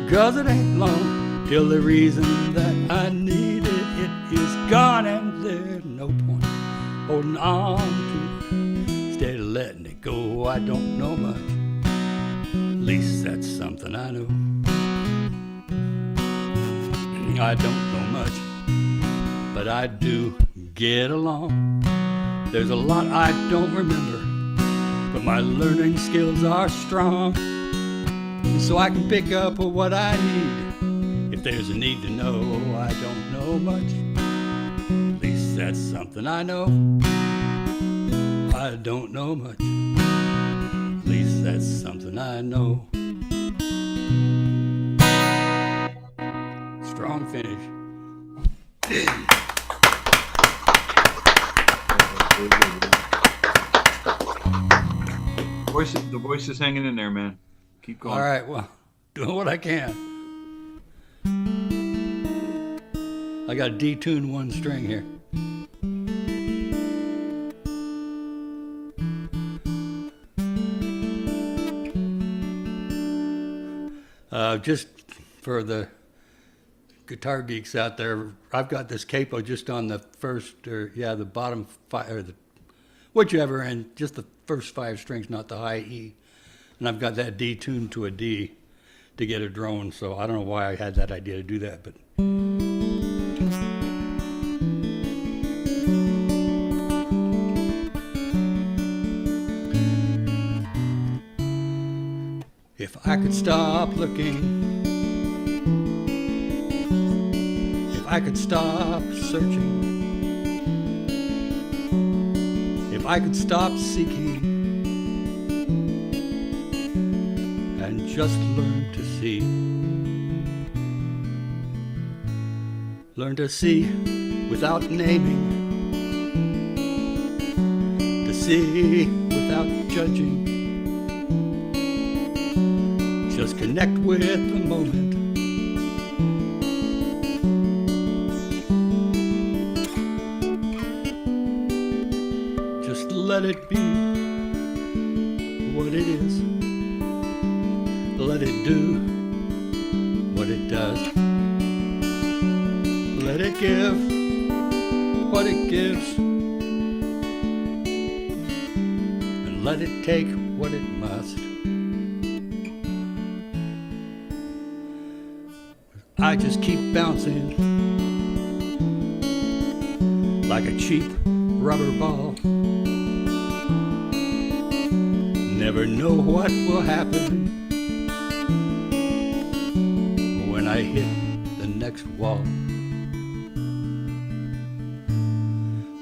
'cause it ain't long till the reason that I need it, it is gone, and there's no point holding on to it. Instead of letting it go, I don't know much. At least that's something I know. I don't know much, but I do get along. There's a lot I don't remember, but my learning skills are strong, so I can pick up what I need. If there's a need to know, I don't know much. At least that's something I know. I don't know much. At least that's something I know. Strong finish. The voice is hanging in there, man. Keep going. All right, well, doing what I can. I got to detune one string here. Just for the guitar geeks out there, I've got this capo just on the first, the bottom five, or the whichever, and just the first 5 strings, not the high E. And I've got that D tuned to a D to get a drone, so I don't know why I had that idea to do that, but. If I could stop looking, if I could stop searching, if I could stop seeking and just learn to see. Learn to see without naming, to see without judging. Just connect with the moment. Just let it be what it is. Let it do what it does. Let it give what it gives. And let it take what it must. I just keep bouncing like a cheap rubber ball. Never know what will happen when I hit the next wall.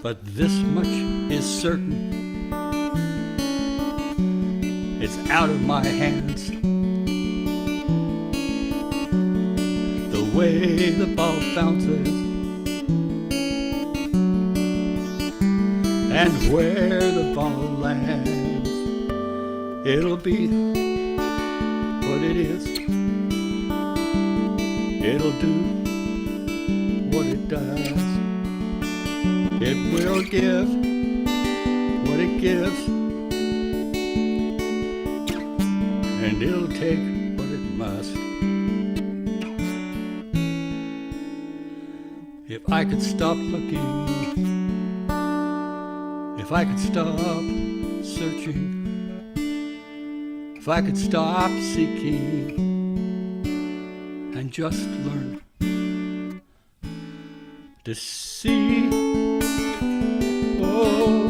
But this much is certain, it's out of my hands. The way the ball bounces and where the ball lands, it'll be what it is. It'll do what it does. It will give what it gives, and it'll take what it must. If I could stop looking, if I could stop searching, if I could stop seeking and just learn to see, oh,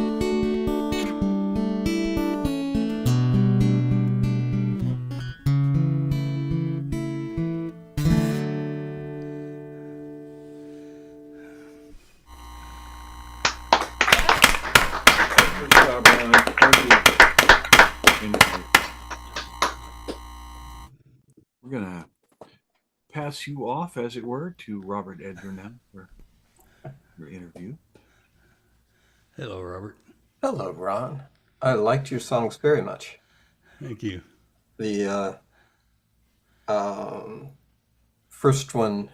Good job, Ron. Thank you. We're going to pass you off, as it were, to Robert Edgar now for your interview. hello, Robert. Hello, Ron. I liked your songs very much. Thank you. The first one,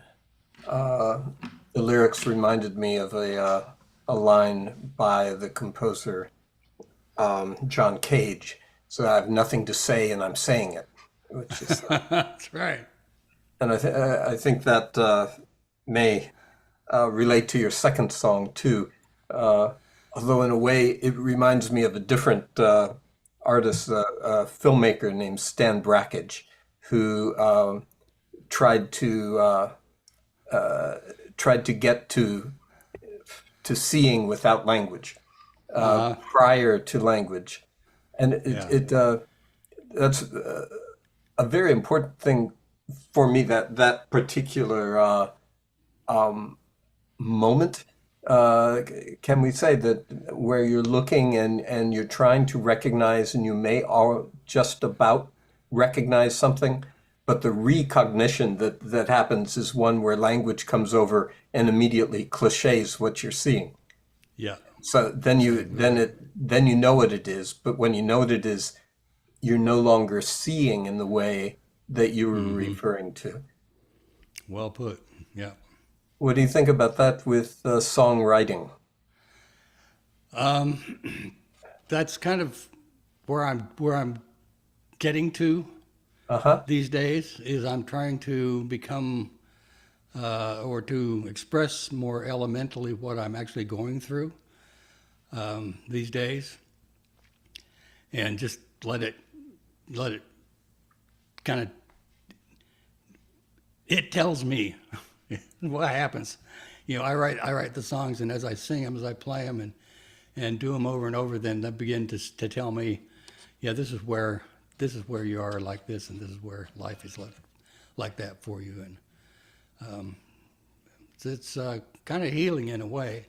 the lyrics reminded me of a line by the composer John Cage. So I have nothing to say, and I'm saying it, which is, That's right. and I think that may relate to your second song too. Although in a way it reminds me of a different artist, a filmmaker named Stan Brakhage, who tried to get to to seeing without language, prior to language, and that's a very important thing for me. That particular moment. Can we say that where you're looking and you're trying to recognize, and you may all just about recognize something, but the recognition that happens is one where language comes over and immediately cliches what you're seeing. Yeah. So then you know what it is, but when you know what it is, you're no longer seeing in the way that you were referring to. Well put. Yeah. What do you think about that with songwriting? That's kind of where I'm getting to these days. Is I'm trying to become or to express more elementally what I'm actually going through these days, and just let it kind of, it tells me what happens. I write the songs, and as I sing them, as I play them and do them over and over, then they begin to tell me, yeah, this is where you are like this, and this is where life is like that for you. And it's kind of healing in a way,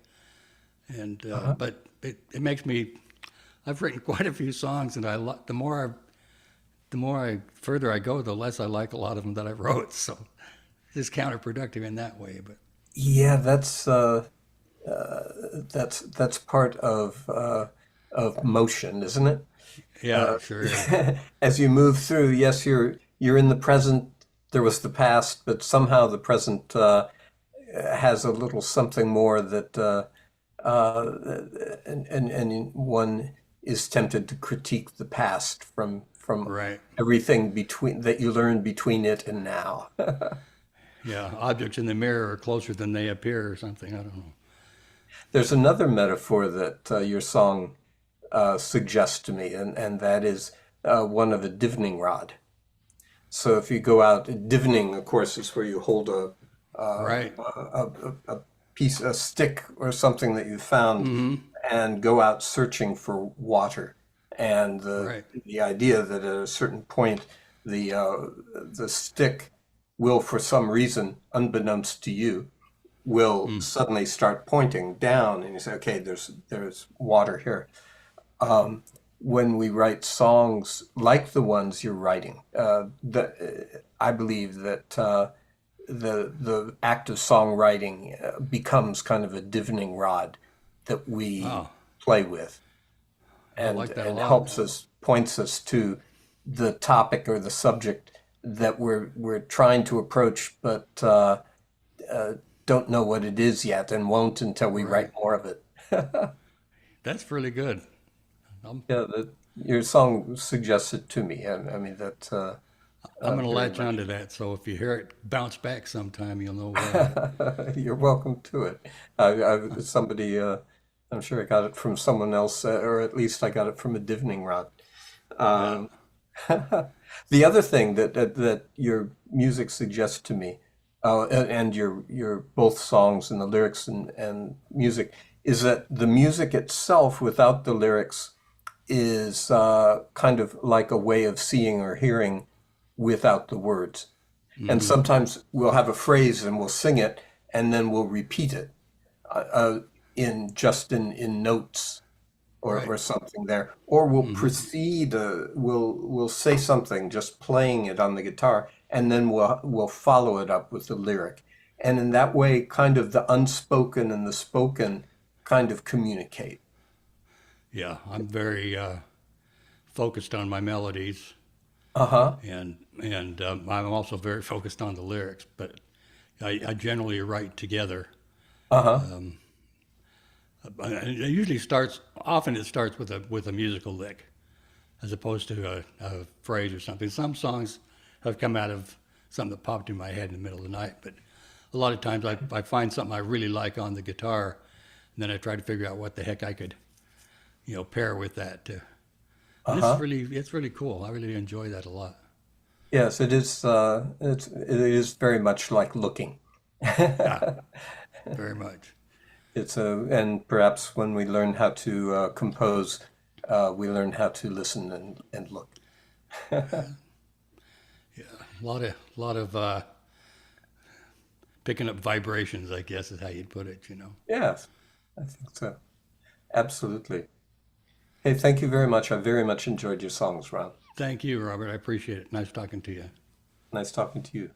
and but it makes me. I've written quite a few songs, and the more further I go, the less I like a lot of them that I wrote. So it's counterproductive in that way. But Yeah, that's part of motion, isn't it? yeah, it sure is. As you move through, yes, you're in the present. There was the past, but somehow the present has a little something more that, and one is tempted to critique the past from Right. everything between that you learned between it and now. Yeah, objects in the mirror are closer than they appear, or something. I don't know. There's another metaphor that your song suggests to me, and that is one of a divining rod. So if you go out, divining, of course, is where you hold Right. a piece, a stick or something that you found, and go out searching for water. And the idea that at a certain point, the stick will, for some reason, unbeknownst to you, will suddenly start pointing down, and you say, okay, there's water here. When we write songs like the ones you're writing, I believe that the act of songwriting becomes kind of a divining rod that we play with, and like that a lot. helps us, points us to the topic or the subject that we're trying to approach, but don't know what it is yet, and won't until we write more of it. That's really good. Yeah, your song suggests it to me. I mean that. I'm going to latch onto that, so if you hear it bounce back sometime, you'll know why. You're welcome to it. Somebody, I'm sure I got it from someone else, or at least I got it from a divining rod. The other thing that your music suggests to me, and your both songs and the lyrics and music, is that the music itself, without the lyrics, is kind of like a way of seeing or hearing without the words. And sometimes we'll have a phrase and we'll sing it, and then we'll repeat it in notes or something there, or we'll proceed. We'll say something, just playing it on the guitar, and then we'll follow it up with the lyric, and in that way, kind of the unspoken and the spoken kind of communicate. Yeah, I'm very focused on my melodies, and I'm also very focused on the lyrics. But I generally write together. It usually starts with a musical lick, as opposed to a phrase or something. Some songs have come out of something that popped in my head in the middle of the night, but a lot of times I find something I really like on the guitar, and then I try to figure out what the heck I could, pair with that. And it's really cool. I really enjoy that a lot. Yes, it is. It is very much like looking. Yeah, very much. And perhaps when we learn how to compose, we learn how to listen and look. A lot of picking up vibrations, I guess is how you'd put it, you know. Yes, I think so. Absolutely. Hey, thank you very much. I very much enjoyed your songs, Ron. Thank you, Robert. I appreciate it. Nice talking to you. Nice talking to you.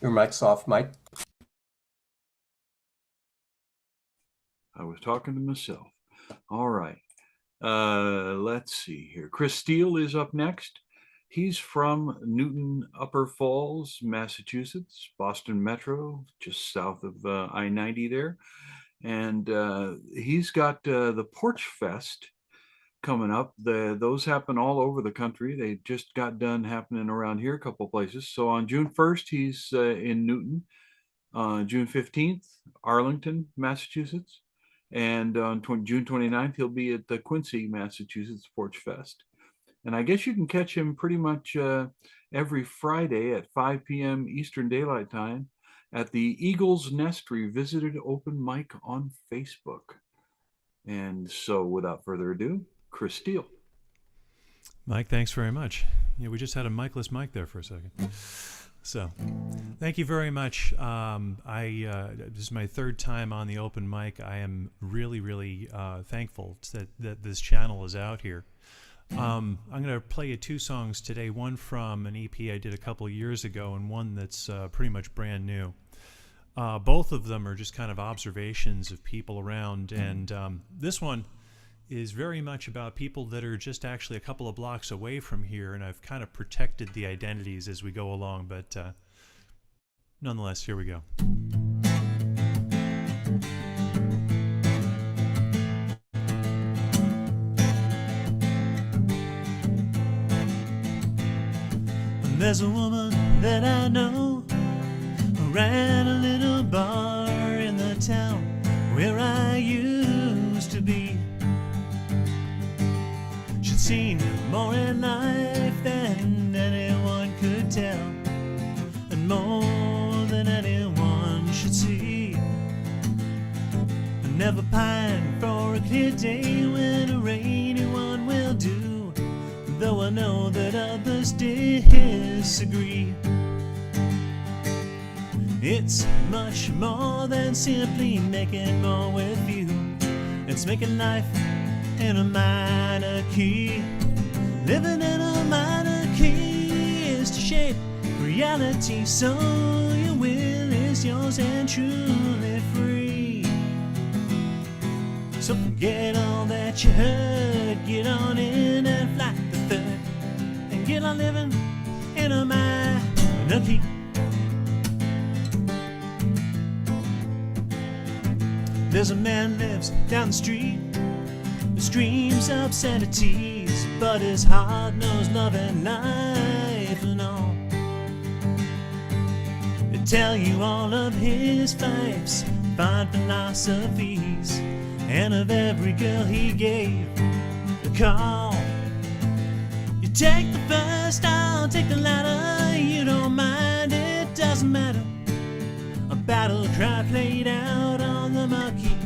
Your mic's off, Mike. I was talking to myself. All right. Let's see here. Chris Steele is up next. He's from Newton Upper Falls, Massachusetts, Boston Metro, just south of I-90 there. And he's got the Porch Fest coming up. Those happen all over the country. They just got done happening around here a couple places. So on June 1st, he's in Newton. June 15th, Arlington, Massachusetts. And on June 29th, he'll be at the Quincy, Massachusetts Porch Fest. And I guess you can catch him pretty much every Friday at 5 p.m. Eastern Daylight Time at the Eagle's Nest Revisited Open Mic on Facebook. And so without further ado, Chris Steele. Mike, thanks very much. Yeah, we just had a micless mic there for a second. So, thank you very much. This is my third time on the open mic. I am really, really thankful that this channel is out here. I'm going to play you two songs today, one from an EP I did a couple of years ago and one that's pretty much brand new. Both of them are just kind of observations of people around, and this one is very much about people that are just actually a couple of blocks away from here, and I've kind of protected the identities as we go along, but nonetheless, here we go. There's a woman that I know who ran a little bar in the town where I used to be. She'd seen more in life than anyone could tell, and more than anyone should see. I never pine for a clear day when a rainy one will do, though I know that others disagree. It's much more than simply making more with you. It's making life in a minor key. Living in a minor key is to shape reality so your will is yours and truly free. So forget all that you heard, get on in and fly the third, and get on living in a minor key. There's a man lives down the street with streams of obscenities, but his heart knows love and life and all. They tell you all of his pipes, fine philosophies, and of every girl he gave a call. You take the first, I'll take the latter. You don't mind, it doesn't matter. A battle cry played out on the marquee.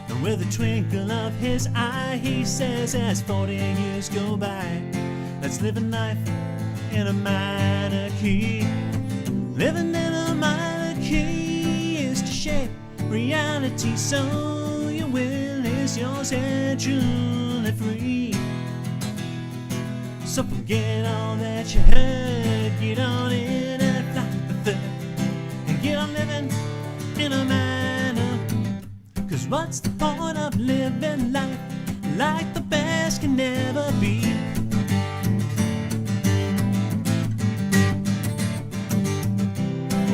And with a twinkle of his eye, he says, as 40 years go by, that's living life in a minor key. Living in a minor key is to shape reality so your will is yours and truly free. So forget all that you heard, get on in and fly the third, and get on living in a manner. Cause what's the point of living life like the best can never be?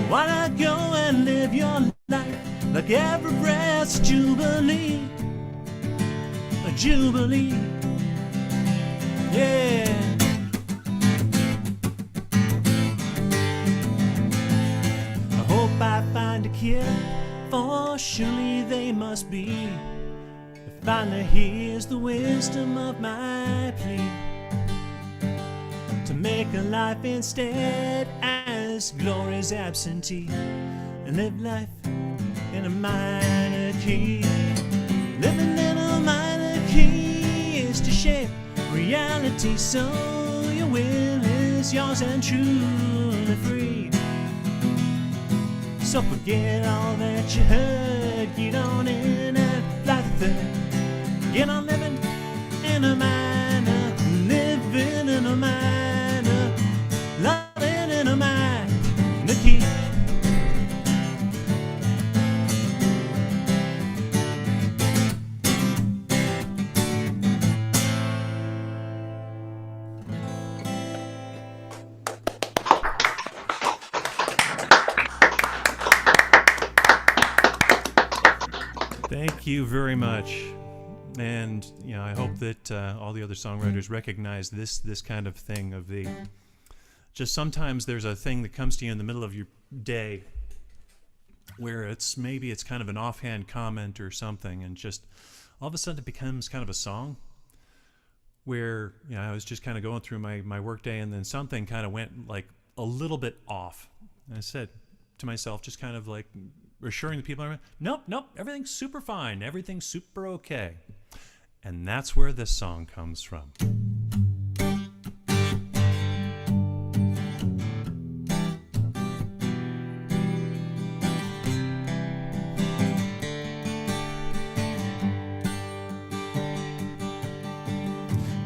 Why not go and live your life like every breath's a jubilee? A jubilee, yeah. I hope I find a cure, for surely they must be. If finally hears the wisdom of my plea to make a life instead as glory's absentee and live life in a minor key. Living in a minor key is to shape reality so your will is yours and truly free. So forget all that you heard, get on in and fly the third. Get on living in a minor, living in a minor, loving in a minor key. Thank you very much. And I hope that all the other songwriters recognize this kind of thing of the just sometimes there's a thing that comes to you in the middle of your day where it's kind of an offhand comment or something, and just all of a sudden it becomes kind of a song where I was just kind of going through my work day, and then something kind of went like a little bit off. And I said to myself, just kind of like assuring the people around, nope, everything's super fine, everything's super okay. And that's where this song comes from.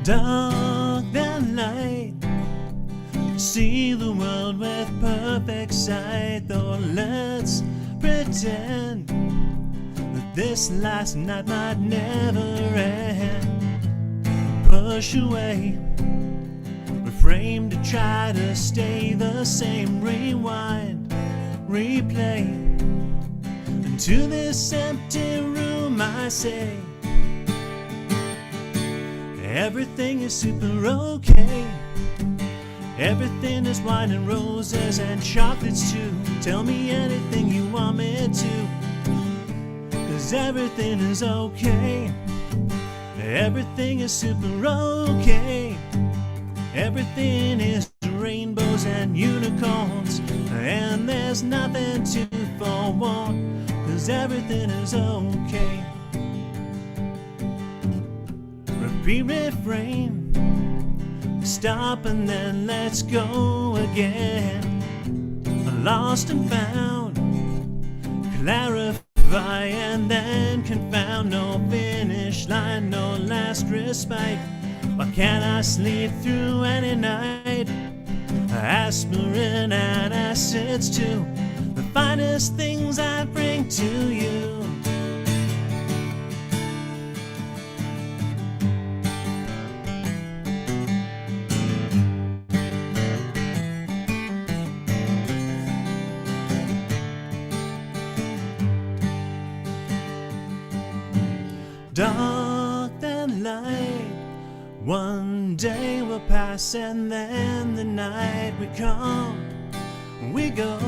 Dark than light, see the world with perfect sight. Though let's pretend that this last night might never end. Push away, refrain to try to stay the same. Rewind, replay, into this empty room I say everything is super okay. Everything is wine and roses and chocolates too. Tell me anything you want me to, 'cause everything is okay. Everything is super okay. Everything is rainbows and unicorns, and there's nothing to forewarn, 'cause everything is okay. Repeat refrain, stop and then let's go again. Lost and found, clarify and then confound. No finish line, no last respite. Why can't I sleep through any night? Aspirin and acids too, the finest things I bring to you. Dark than light, one day will pass and then the night we come, we go.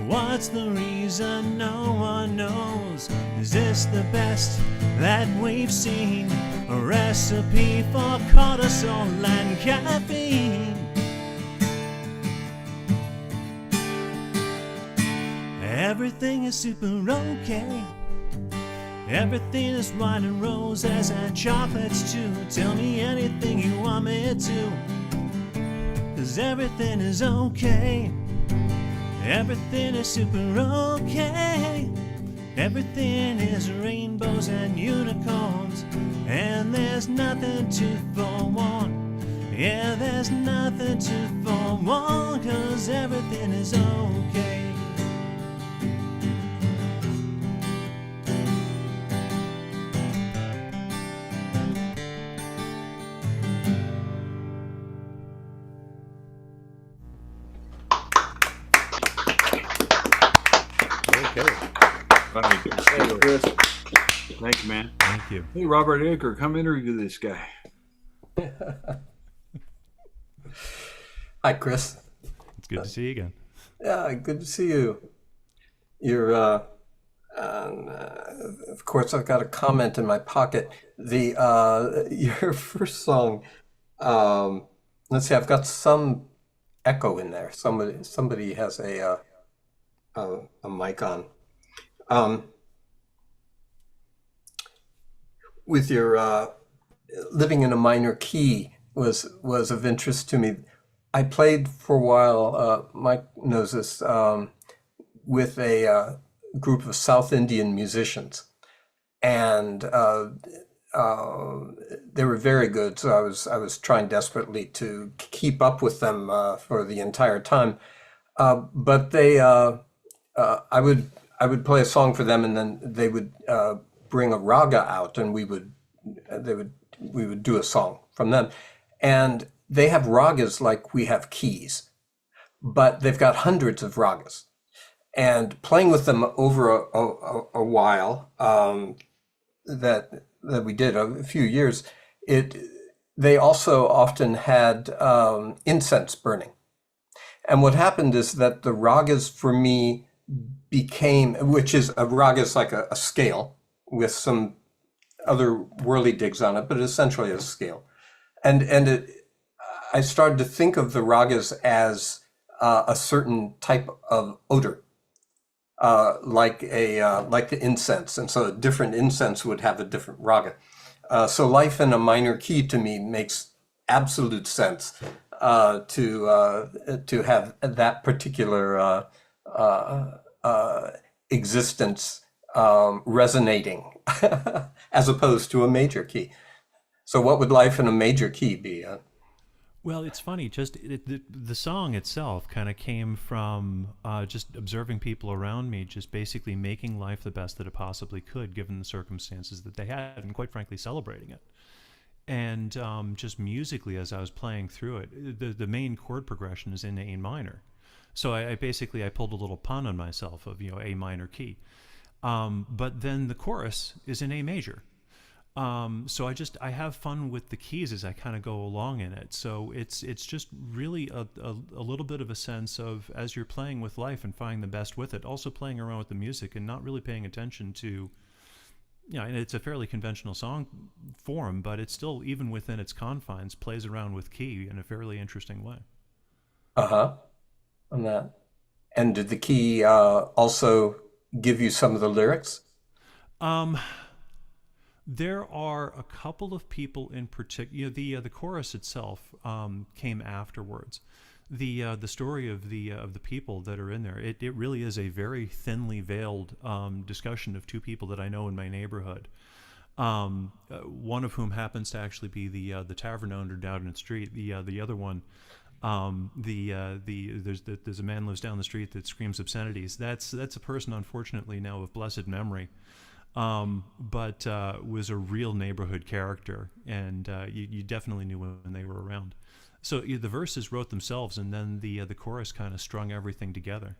What's the reason? No one knows. Is this the best that we've seen? A recipe for cortisol and caffeine. Everything is super okay. Everything is wine and roses and chocolates too. Tell me anything you want me to, 'cause everything is okay. Everything is super okay. Everything is rainbows and unicorns, and there's nothing to forewarn. Yeah, there's nothing to forewarn, 'cause everything is okay. Hey, Chris. Thank you, man. Thank you. Hey, Robert Edgar, come interview this guy. Hi, Chris. It's good to see you again. Yeah, good to see you. You're Of course, I've got a comment in my pocket. The your first song. Let's see. I've got some echo in there. Somebody has a mic on. With your living in a minor key was of interest to me. I played for a while. Mike knows this. With a group of South Indian musicians, and they were very good. So I was trying desperately to keep up with them for the entire time. But I would play a song for them, and then they would bring a raga out, and we would do a song from them. And they have ragas like we have keys, but they've got hundreds of ragas. And playing with them over a while, that we did a few years, they also often had incense burning. And what happened is that the ragas for me became, which is a raga is like a scale with some other whirly-digs on it, but essentially a scale. And I started to think of the ragas as a certain type of odor. Like the incense, and so a different incense would have a different raga. So life in a minor key to me makes absolute sense to have that particular existence resonating as opposed to a major key. So what would life in a major key be? Well, it's funny, just the song itself kind of came from just observing people around me, just basically making life the best that it possibly could, given the circumstances that they had, and quite frankly, celebrating it. And just musically, as I was playing through it, the main chord progression is in A minor. So I basically pulled a little pun on myself of, A minor key. But then the chorus is in A major. So I have fun with the keys as I kind of go along in it. So it's just really a little bit of a sense of, as you're playing with life and finding the best with it, also playing around with the music and not really paying attention to, and it's a fairly conventional song form, but it still, even within its confines, plays around with key in a fairly interesting way. On that. And did the key also give you some of the lyrics? There are a couple of people in particular. The chorus itself came afterwards. The story of the people that are in there, it really is a very thinly veiled discussion of two people that I know in my neighborhood. One of whom happens to actually be the tavern owner down in the street. The other one, there's a man lives down the street that screams obscenities. That's a person, unfortunately, now of blessed memory. But was a real neighborhood character, and you definitely knew when they were around. So the verses wrote themselves, and then the chorus kind of strung everything together.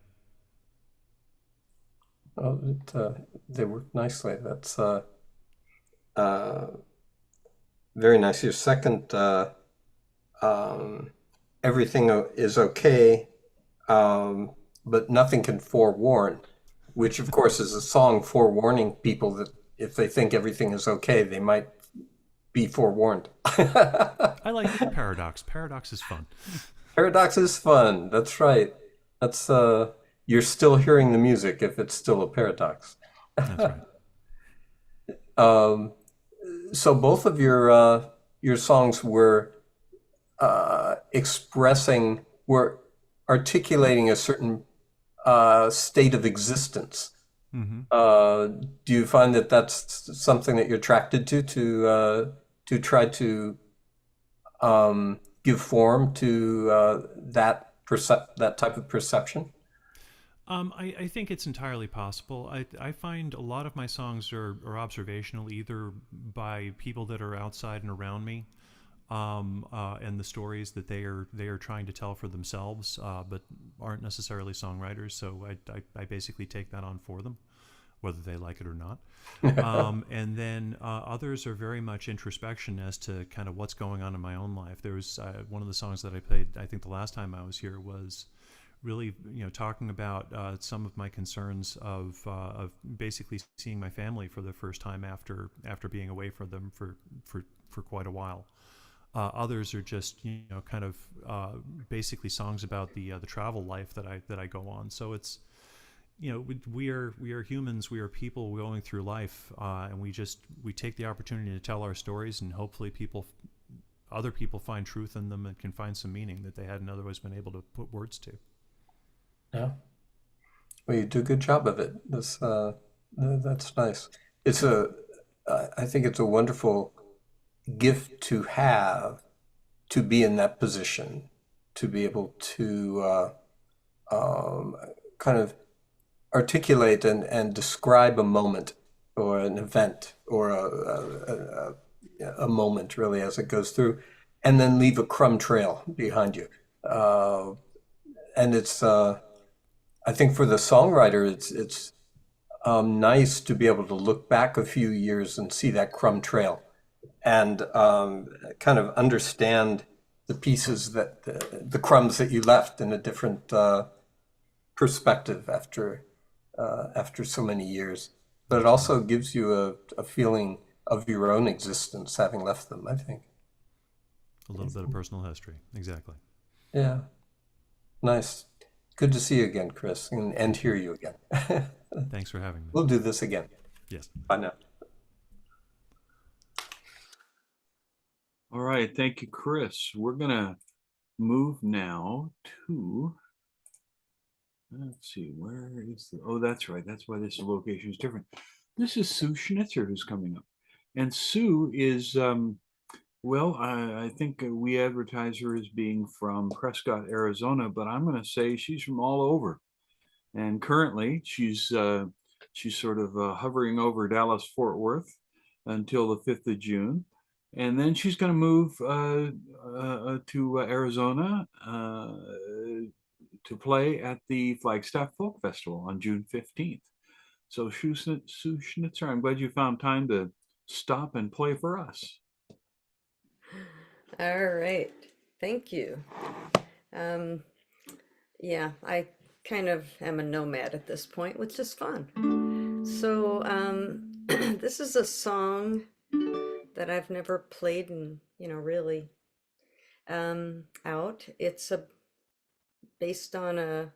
Oh, they work nicely. That's very nice. Your second, everything is okay, but nothing can forewarn. Which, of course, is a song forewarning people that if they think everything is okay, they might be forewarned. I like the paradox. Paradox is fun. Paradox is fun. That's right. That's you're still hearing the music if it's still a paradox. That's right. So both of your songs were articulating a certain state of existence. Mm-hmm. Do you find that that's something that you're attracted to try to give form to that type of perception? I think it's entirely possible. I find a lot of my songs are observational, either by people that are outside and around me, and the stories that they are trying to tell for themselves, but aren't necessarily songwriters. So I basically take that on for them, whether they like it or not. And then others are very much introspection as to kind of what's going on in my own life. There was one of the songs that I played, I think the last time I was here, was really, talking about some of my concerns of basically seeing my family for the first time after being away from them for quite a while. Others are just kind of basically songs about the travel life that I go on. So it's we are humans, we are people going through life, and we take the opportunity to tell our stories, and hopefully other people find truth in them and can find some meaning that they hadn't otherwise been able to put words to. Yeah. Well, you do a good job of it. That's nice. I think it's a wonderful gift to have, to be in that position, to be able to kind of articulate and describe a moment or an event or a moment really as it goes through, and then leave a crumb trail behind you. And it's I think for the songwriter, it's nice to be able to look back a few years and see that crumb trail, and kind of understand the pieces the crumbs that you left in a different perspective after so many years. But it also gives you a feeling of your own existence having left them, I think. A little bit of personal history, exactly. Yeah. Nice. Good to see you again, Chris, and hear you again. Thanks for having me. We'll do this again. Yes. Bye now. All right, thank you, Chris. We're gonna move now to, let's see, where is oh, that's right. That's why this location is different. This is Sue Schnitzer who's coming up. And Sue is, well, I think we advertise her as being from Prescott, Arizona, but I'm going to say she's from all over. And currently, she's sort of hovering over Dallas-Fort Worth until the 5th of June. And then she's going to move to Arizona to play at the Flagstaff Folk Festival on June 15th. So Sue Schnitzer, I'm glad you found time to stop and play for us. All right, thank you. Yeah, I kind of am a nomad at this point, which is fun. So this is a song that I've never played and really out. It's based on a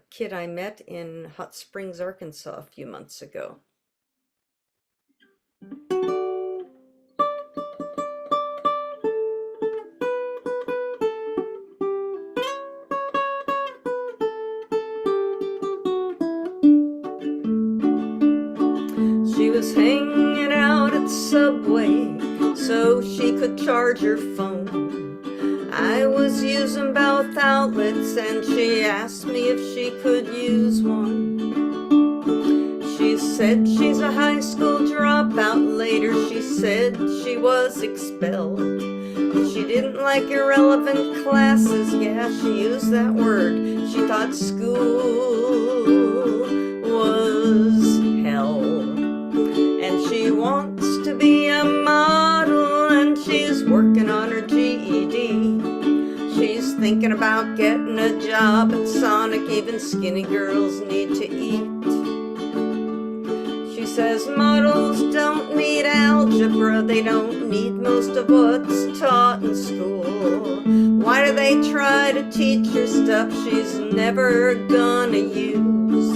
kid I met in Hot Springs, Arkansas a few months ago. She was hanging out at Subway so she could charge her phone. I was using both outlets and she asked me if she could use one. She said she's a high school dropout. Later she said she was expelled. She didn't like irrelevant classes. Yeah, she used that word. She thought school was hell. And she wants to be a model and she's working on her GED. She's thinking about getting a job at Sonic. Even skinny girls need to eat. She says models don't need algebra. They don't need most of what's taught in school. Why do they try to teach her stuff she's never gonna use?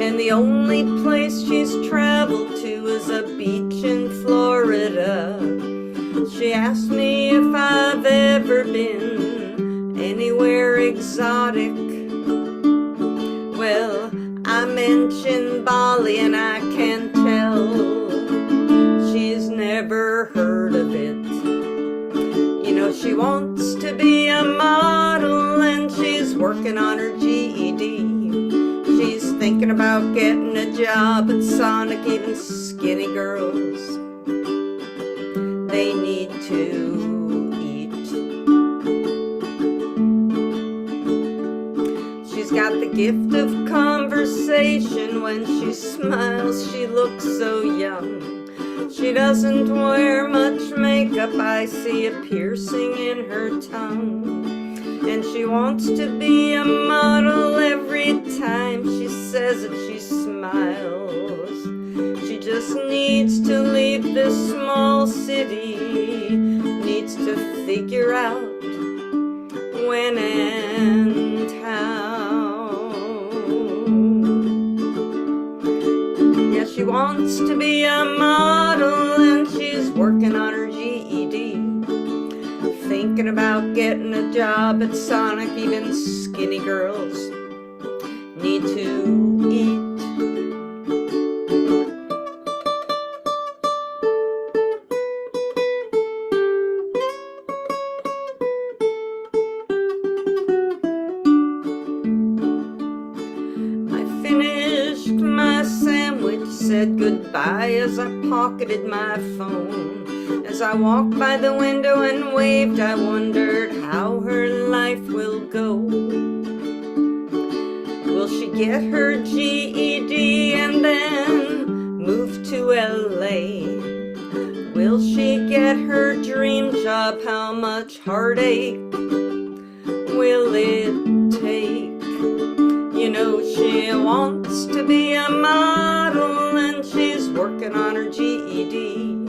And the only place she's traveled to is a beach in Florida. She asked me if I've ever been anywhere exotic. Well, I mentioned Bali and I can tell she's never heard of it. She wants to be a model and she's working on her GED. She's thinking about getting a job at Sonic. Even skinny girls, they need to eat. She's got the gift of conversation. When she smiles, she looks so young. She doesn't wear much makeup. I see a piercing in her tongue. and she wants to be a model every time she says it, she smiles. She just needs to leave this small city, needs to figure out when and how. Yeah, she wants to be a model and she's working on her GED, thinking about getting a job at Sonic. Even skinny girls need to eat. Said goodbye as I pocketed my phone. As I walked by the window and waved, I wondered how her life will go. Will she get her GED and then move to LA? Will she get her dream job? How much heartache will it take? You know, she wants to be a model and she's working on her GED.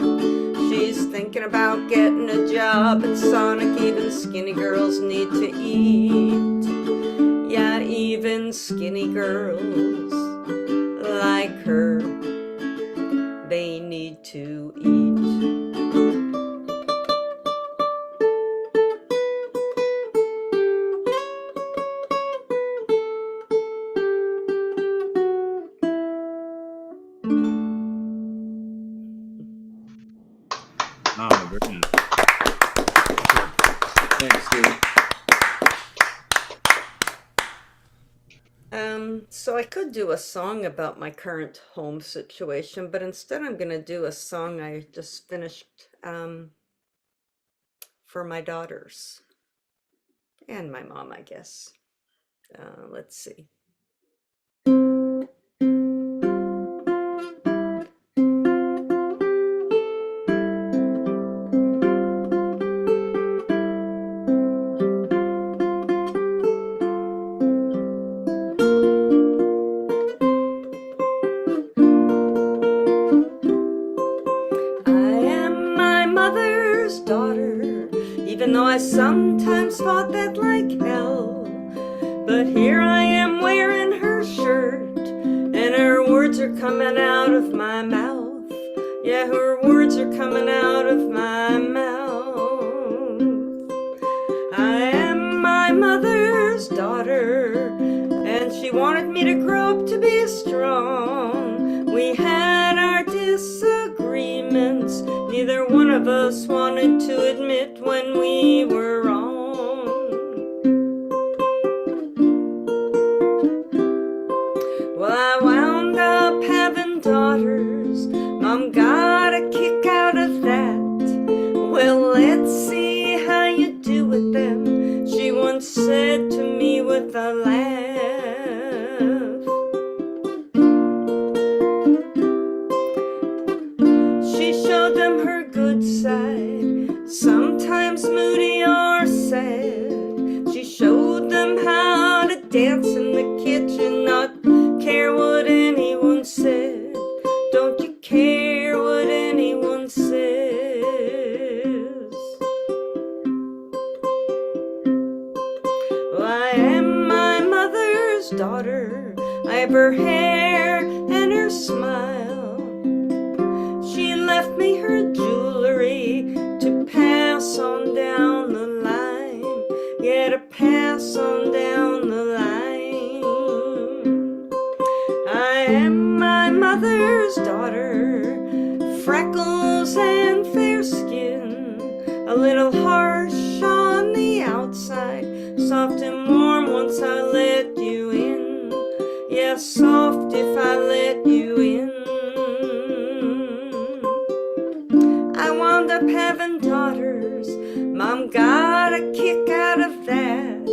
She's thinking about getting a job at Sonic. Even skinny girls need to eat. Yeah, even skinny girls like her, they need to eat. Oh, very nice. Thanks, Steve. So I could do a song about my current home situation, but instead I'm going to do a song I just finished for my daughters and my mom, I guess. Let's see. Even though I sometimes fought that like hell, but here I am wearing her shirt, and her words are coming out of my mouth. Yeah, her words are coming out of my mouth. I am my mother's daughter, and she wanted me to grow up to be strong. We had our disagreements, neither one of us wanted to admit when we were wrong. Well, I wound up having daughters. Mom got a kick out of that. Well, let's see how you do with them, she once said to me with a laugh. She showed them her good side, sometimes moody or sad. She showed them how to dance in the kitchen, not care what anyone said. Don't you care what anyone says? Well, I am my mother's daughter. I have her hair and her smile. She left me her jewelry to pass on down the line. Yeah, to pass on down the line. I am my mother's daughter. Freckles and fair skin, a little harsh on the outside, soft and warm once I let you in. Yeah, soft if I let you in. I wound up having daughters. Mom got a kick out of that.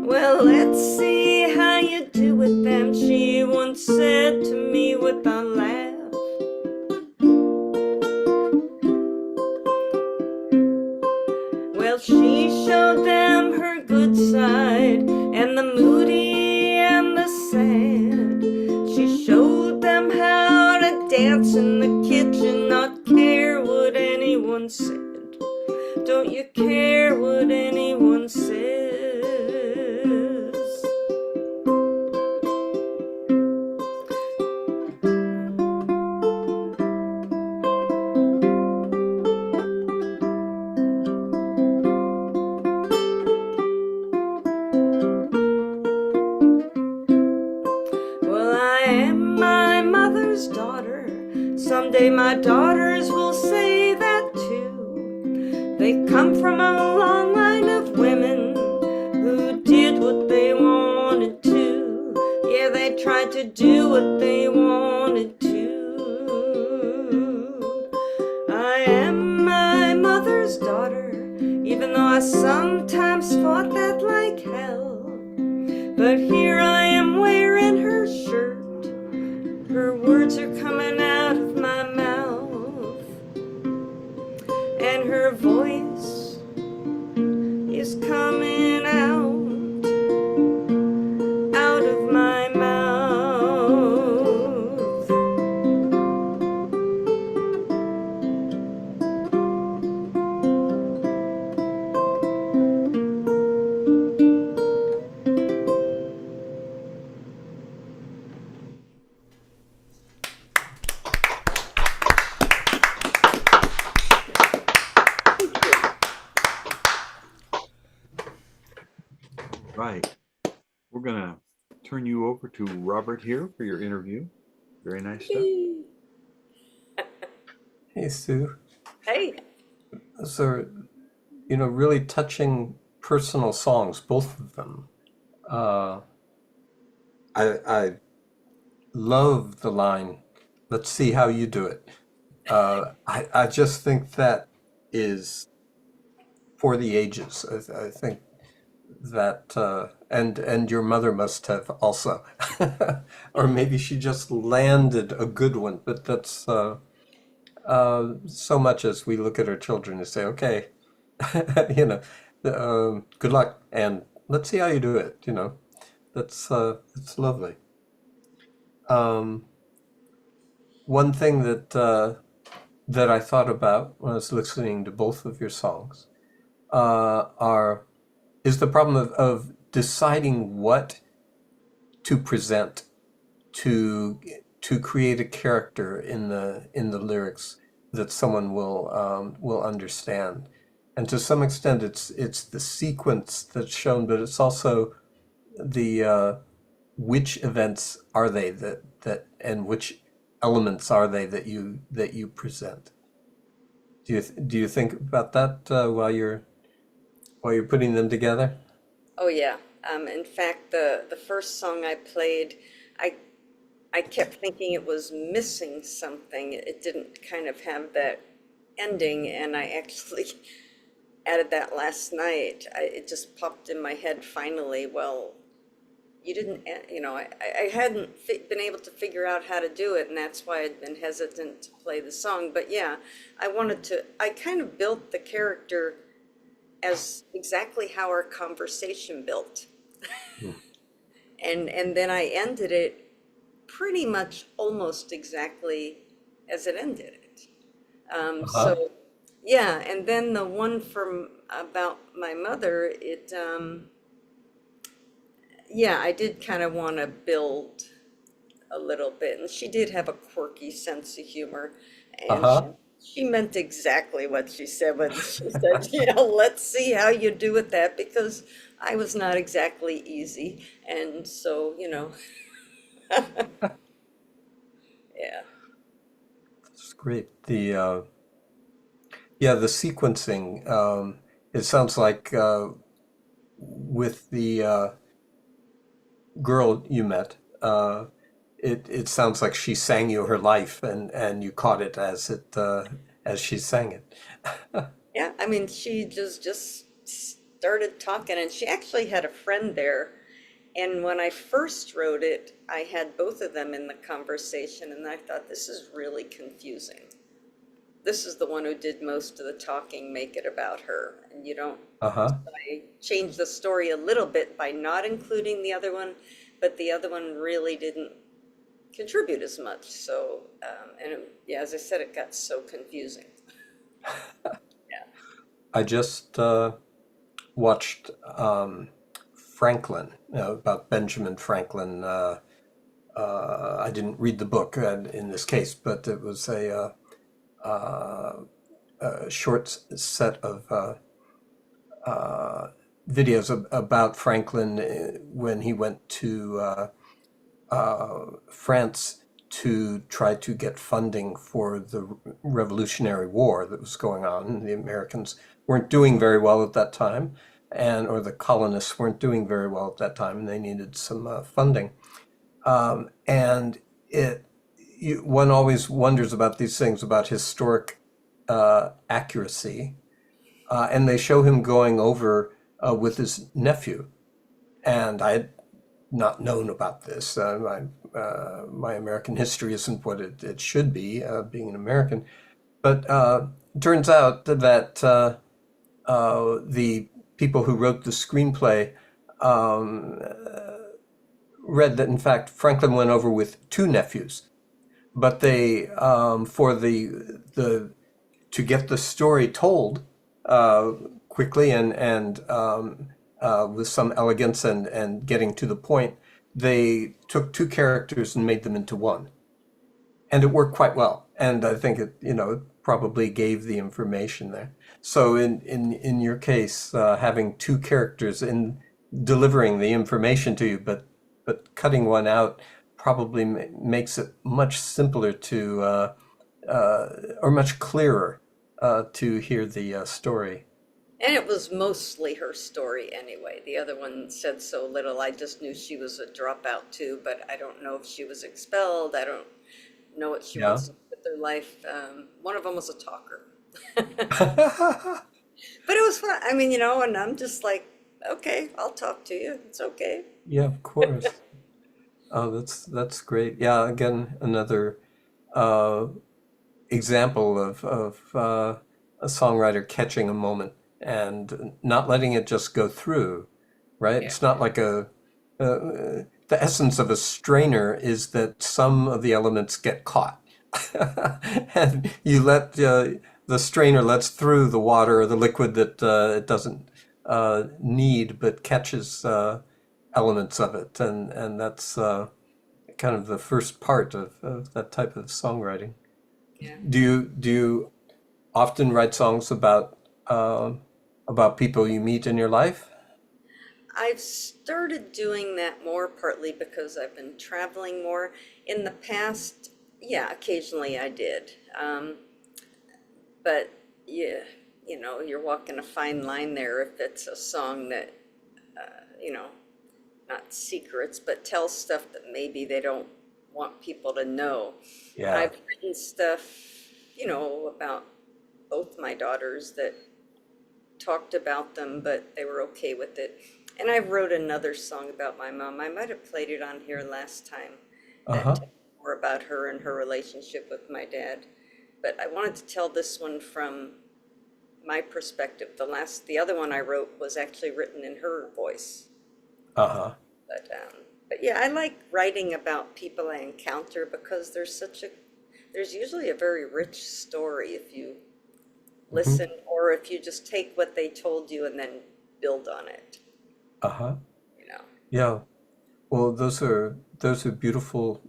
Well, let's see how you do with them, she once said to me with a laugh. Well, she showed them her good side. mother's daughter. Someday my daughters will say that too. They come from a long line of women who did what they wanted to. Yeah, they tried to do what they wanted to. I am my mother's daughter, even though I sometimes fought that like hell. But here I am wearing her shirt. Her words are coming out of my mouth, and her voice is coming out of my mouth. Right. We're going to turn you over to Robert here for your interview. Very nice stuff. Hey, Sue. Hey, Those are, really touching personal songs, both of them. I love the line, "Let's see how you do it." I just think that is for the ages. I think that, and your mother must have also, or maybe she just landed a good one. But that's so much as we look at our children and say, okay, good luck, and let's see how you do it. That's it's lovely. One thing that I thought about when I was listening to both of your songs is the problem of deciding what to present to create a character in the lyrics that someone will understand. And to some extent, it's the sequence that's shown, but it's also the which events are they that and which elements are they that you present. Do you think about that while you're putting them together? oh yeah. In fact, the first song I played, I kept thinking it was missing something. It didn't kind of have that ending, and I actually added that last night. It just popped in my head finally. Well, you didn't, I hadn't been able to figure out how to do it, and that's why I'd been hesitant to play the song. But yeah, I kind of built the character as exactly how our conversation built. And then I ended it pretty much almost exactly as it ended it. So yeah, and then the one from about my mother, I did kind of want to build a little bit, and she did have a quirky sense of humor, and she meant exactly what she said when she said, let's see how you do with that, because I was not exactly easy, and so, yeah. It's great. The sequencing. It sounds like with the girl you met, it sounds like she sang you her life, and you caught it as she sang it. Yeah, I mean, she just started talking, and she actually had a friend there. And when I first wrote it, I had both of them in the conversation, and I thought, this is really confusing. This is the one who did most of the talking, make it about her. And you don't, I changed the story a little bit by not including the other one, but the other one really didn't contribute as much. So, as I said, it got so confusing. I just watched Franklin, about Benjamin Franklin. I didn't read the book in this case, but it was a short set of videos about Franklin when he went to France to try to get funding for the Revolutionary War that was going on. The Americans weren't doing very well at that time, or the colonists weren't doing very well at that time, and they needed some funding. And one always wonders about these things, about historic accuracy. And they show him going over with his nephew. And I had not known about this. My American history isn't what it should be, being an American. But it turns out that the people who wrote the screenplay read that, in fact, Franklin went over with two nephews. But they, for to get the story told quickly and with some elegance and getting to the point, they took two characters and made them into one. And it worked quite well. And I think it probably gave the information there. So in your case, having two characters in delivering the information to you, but cutting one out probably makes it much simpler to, or much clearer to hear the story. And it was mostly her story anyway. The other one said so little. I just knew she was a dropout too, but I don't know if she was expelled. I don't know what she wants to do with her life. One of them was a talker. But it was fun. I mean, and I'm just like, okay, I'll talk to you. It's okay. Yeah, of course. Oh, that's great. Yeah, again, another example of a songwriter catching a moment and not letting it just go through, right? Yeah. It's not like the essence of a strainer is that some of the elements get caught. And you let the strainer lets through the water or the liquid that it doesn't need, but catches elements of it. And that's kind of the first part of that type of songwriting. Yeah. Do you often write songs about people you meet in your life? I've started doing that more, partly because I've been traveling more. In the past, yeah, occasionally I did. But yeah, you're walking a fine line there if it's a song that, not secrets, but tells stuff that maybe they don't want people to know. Yeah. I've written stuff, about both my daughters that talked about them, but they were okay with it. And I wrote another song about my mom. I might have played it on here last time. That tells more about her and her relationship with my dad. But I wanted to tell this one from my perspective. The other one I wrote was actually written in her voice. But yeah, I like writing about people I encounter because there's usually a very rich story if you listen, or if you just take what they told you and then build on it. Yeah. Well, those are beautiful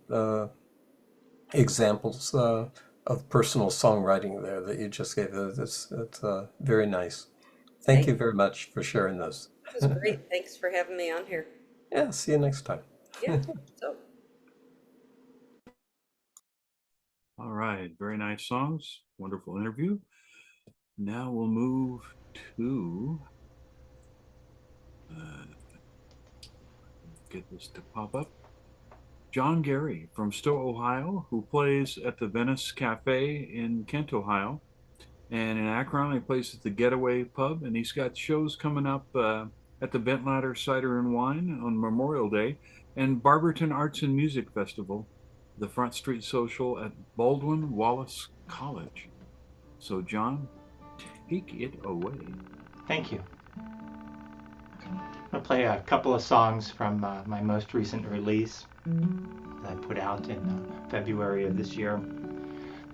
examples of personal songwriting there that you just gave. That's very nice. Thank you very much for sharing those. It was great. Thanks for having me on here. Yeah, see you next time. Yeah. So. All right, very nice songs. Wonderful interview. Now we'll move to get this to pop up. John Gary from Stowe, Ohio, who plays at the Venice Cafe in Kent, Ohio. And in Akron, he plays at the Getaway Pub, and he's got shows coming up at the Bent Ladder Cider and Wine on Memorial Day, and Barberton Arts and Music Festival, the Front Street Social at Baldwin Wallace College. So, John, take it away. Thank you. I'm going to play a couple of songs from my most recent release that I put out in February of this year.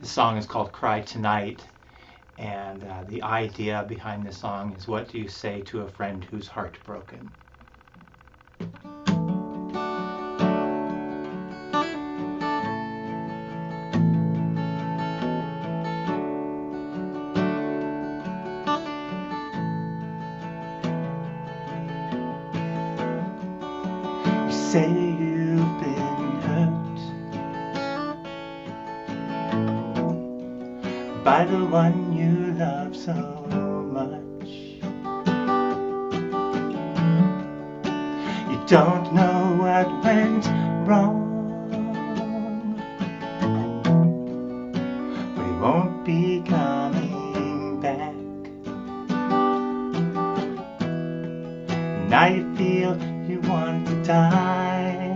This song is called Cry Tonight, and the idea behind the song is, what do you say to a friend who's heartbroken? You say you've been hurt, by the one you love so much. You don't know what went wrong, but he won't be coming back. Now you feel you want to die.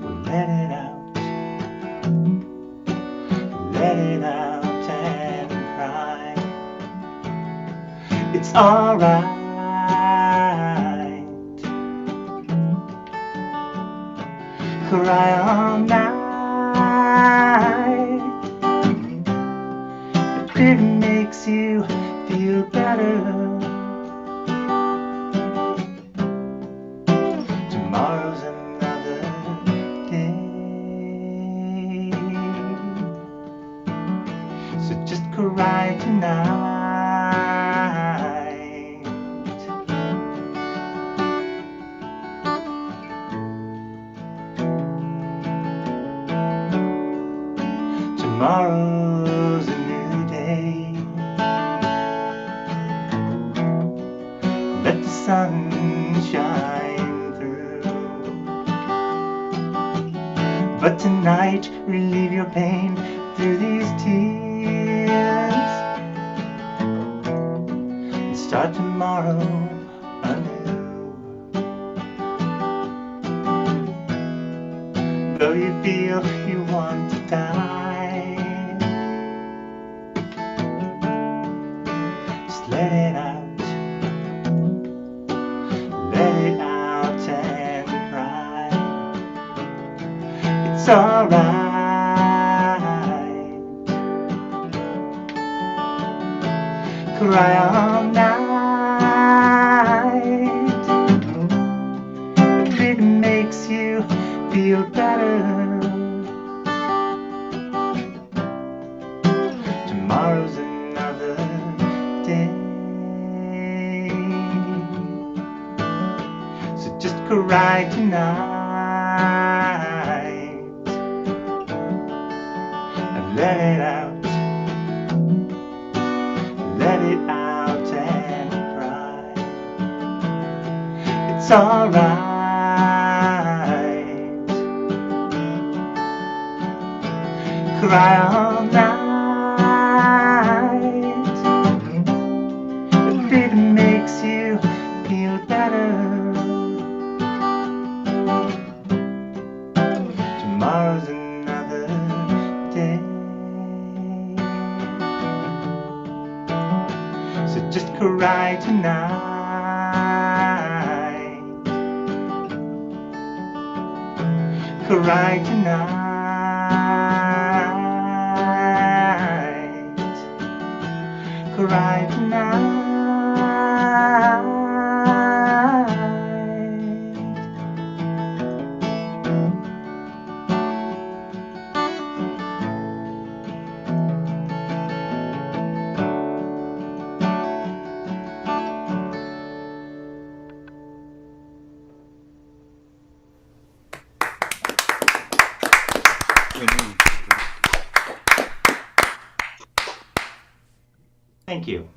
Well, let it out. Let it out and cry. It's alright. Cry all night. If it makes you feel better, tomorrow's another day. So just cry tonight. Tomorrow's a new day. Let the sun shine through. But tonight, relieve your pain through these tears and start tomorrow anew. Though you feel you want to die, just let it out. Let it out and cry. It's alright. Cry all night. If it makes you feel better, tomorrow's another day. So just cry tonight and let it out. Let it out and cry. It's alright. Cry all night. If it makes you feel better, tomorrow's another day. So just cry tonight. Cry tonight. Cry tonight. Thank you.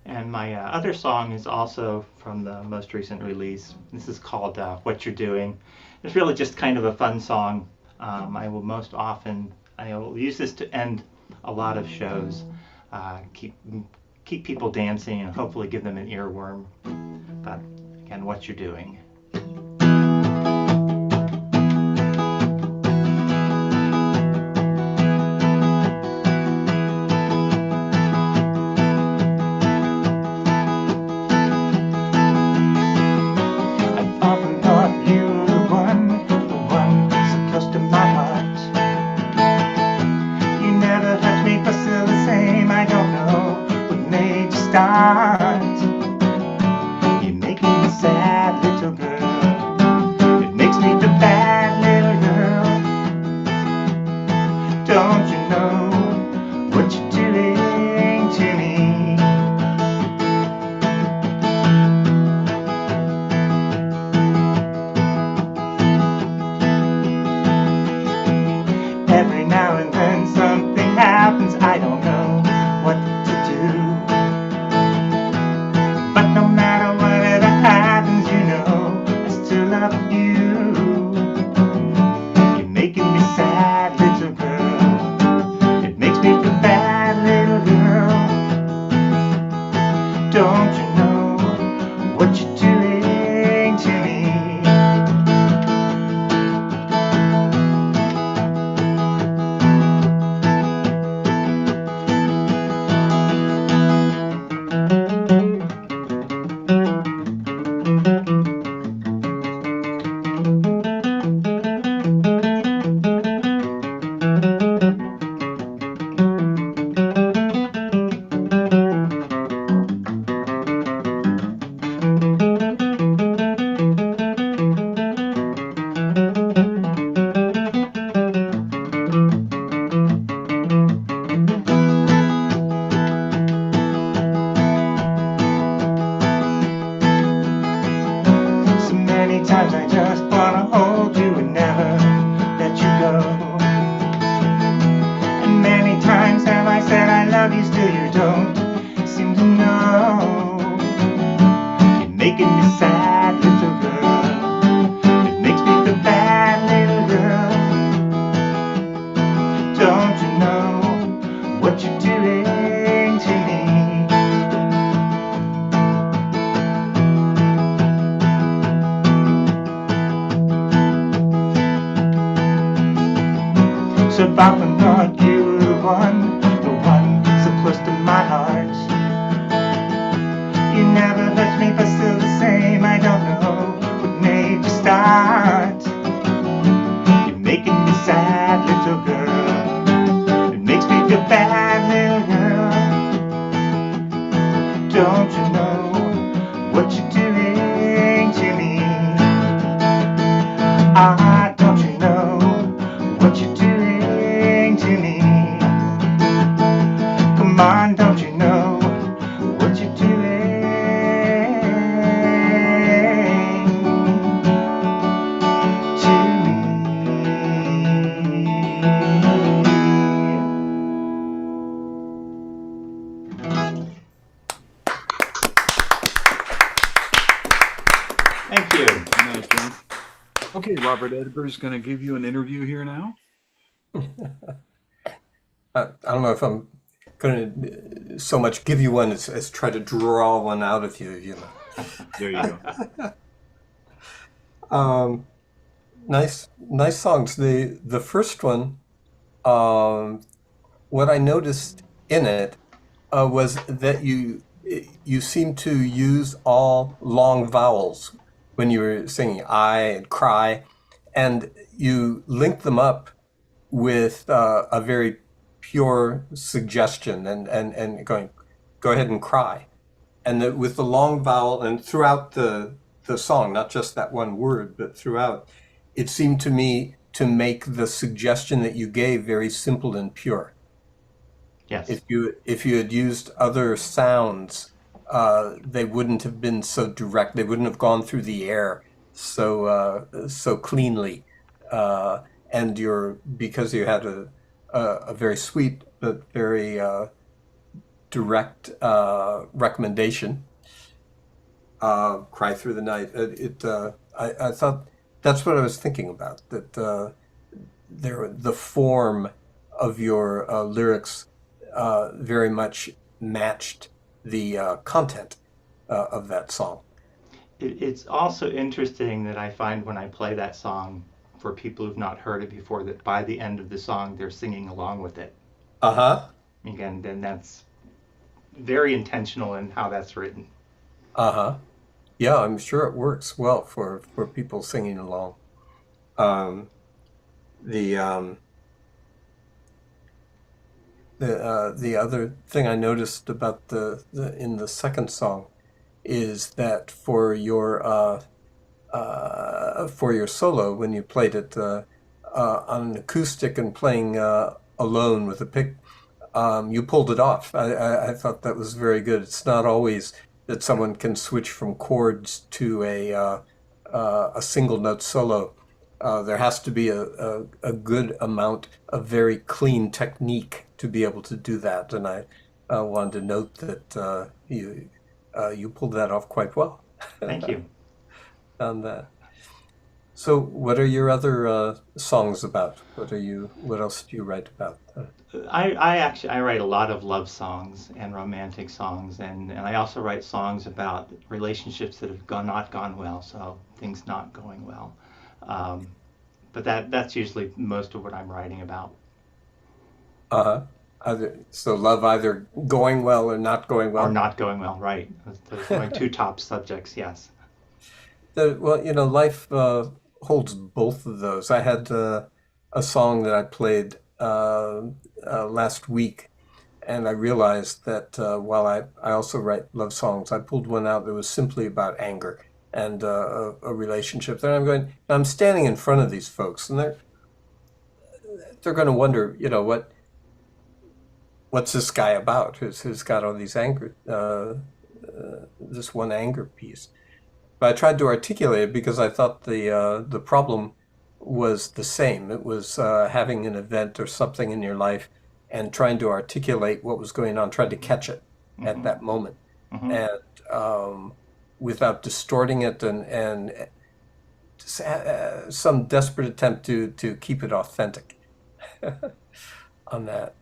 And my other song is also from the most recent release. This is called What You're Doing. It's really just kind of a fun song. I will use this to end a lot of shows, keep people dancing and hopefully give them an earworm. But again, What You're Doing. Start. You make me a sad little girl. love you. You're making me sad, little girl. It makes me feel bad, little girl. Don't you know what you're doing to me? So many times I just wanna hold you and never let you go. And many times have I said I love you, still you don't seem to know. You're making me sad, little girl. It makes me feel bad, little girl. Don't you know what you're doing to me? So if I thought you were the one so close to my heart. You never hurt me, but still the same. I don't know what made you start. You're making me sad, little girl. It makes me feel bad, little girl. Don't you know what you're doing to me? Don't you know what you're doing to me? Come on, don't you know what you're doing to me? Thank you. Nice, man. Okay, Robert Edgar is going to give you an interview here now. I don't know if I'm going to so much give you one as try to draw one out of you, you know. There you go. Nice songs. The first one, what I noticed in it was that you seem to use all long vowels when you were singing I and cry, and you link them up with a very pure suggestion and going, go ahead and cry. And with the long vowel and throughout the song, not just that one word, but throughout, it seemed to me to make the suggestion that you gave very simple and pure. Yes. If you had used other sounds, they wouldn't have been so direct. They wouldn't have gone through the air so cleanly. And because you had a very sweet but very direct recommendation, "Cry Through the Night." I thought that's what I was thinking about. That the form of your lyrics very much matched the content of that song. It's also interesting that I find when I play that song for people who've not heard it before, that by the end of the song they're singing along with it. Again, then that's very intentional in how that's written. Yeah, I'm sure it works well for people singing along. The other thing I noticed about in the second song is that for your solo, when you played it on an acoustic and playing alone with a pick, you pulled it off. I thought that was very good. It's not always that someone can switch from chords to a single note solo. There has to be a good amount of very clean technique to be able to do that, and I wanted to note that you pulled that off quite well. Thank you. On that. So, what are your other songs about? What else do you write about? I write a lot of love songs and romantic songs, and I also write songs about relationships that have not gone well, so things not going well. Um, but that's usually most of what I'm writing about. Uh-huh. So love either going well or not going Or well. not going well, right? Those are my two top subjects. Yes. Well, life holds both of those. I had a song that I played last week, and I realized that while I also write love songs, I pulled one out that was simply about anger and a relationship. Then I'm standing in front of these folks, and they're going to wonder, what's this guy about? Who's got all these anger, this one anger piece? But I tried to articulate it because I thought the problem was the same. It was having an event or something in your life and trying to articulate what was going on, trying to catch it at that moment, and without distorting it and some desperate attempt to keep it authentic on that.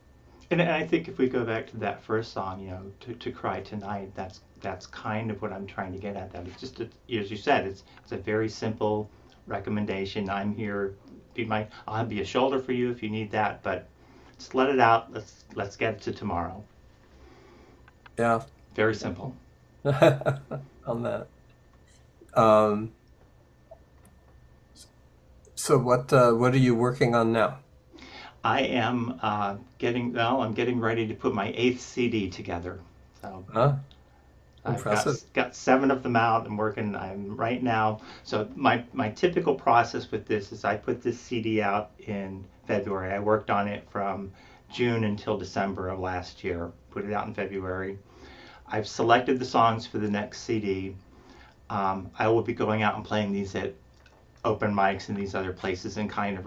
And I think if we go back to that first song, to cry tonight, that's kind of what I'm trying to get at. That it's just, as you said, it's a very simple recommendation. I'm here, I'll be a shoulder for you if you need that, but just let it out. Let's get it to tomorrow. Yeah. Very simple. On that. So what are you working on now? I am I'm getting ready to put my 8th CD together. So Impressive. I've got 7 of them out. I'm right now. So my typical process with this is I put this CD out in February. I worked on it from June until December of last year. Put it out in February. I've selected the songs for the next CD. I will be going out and playing these at open mics in these other places and kind of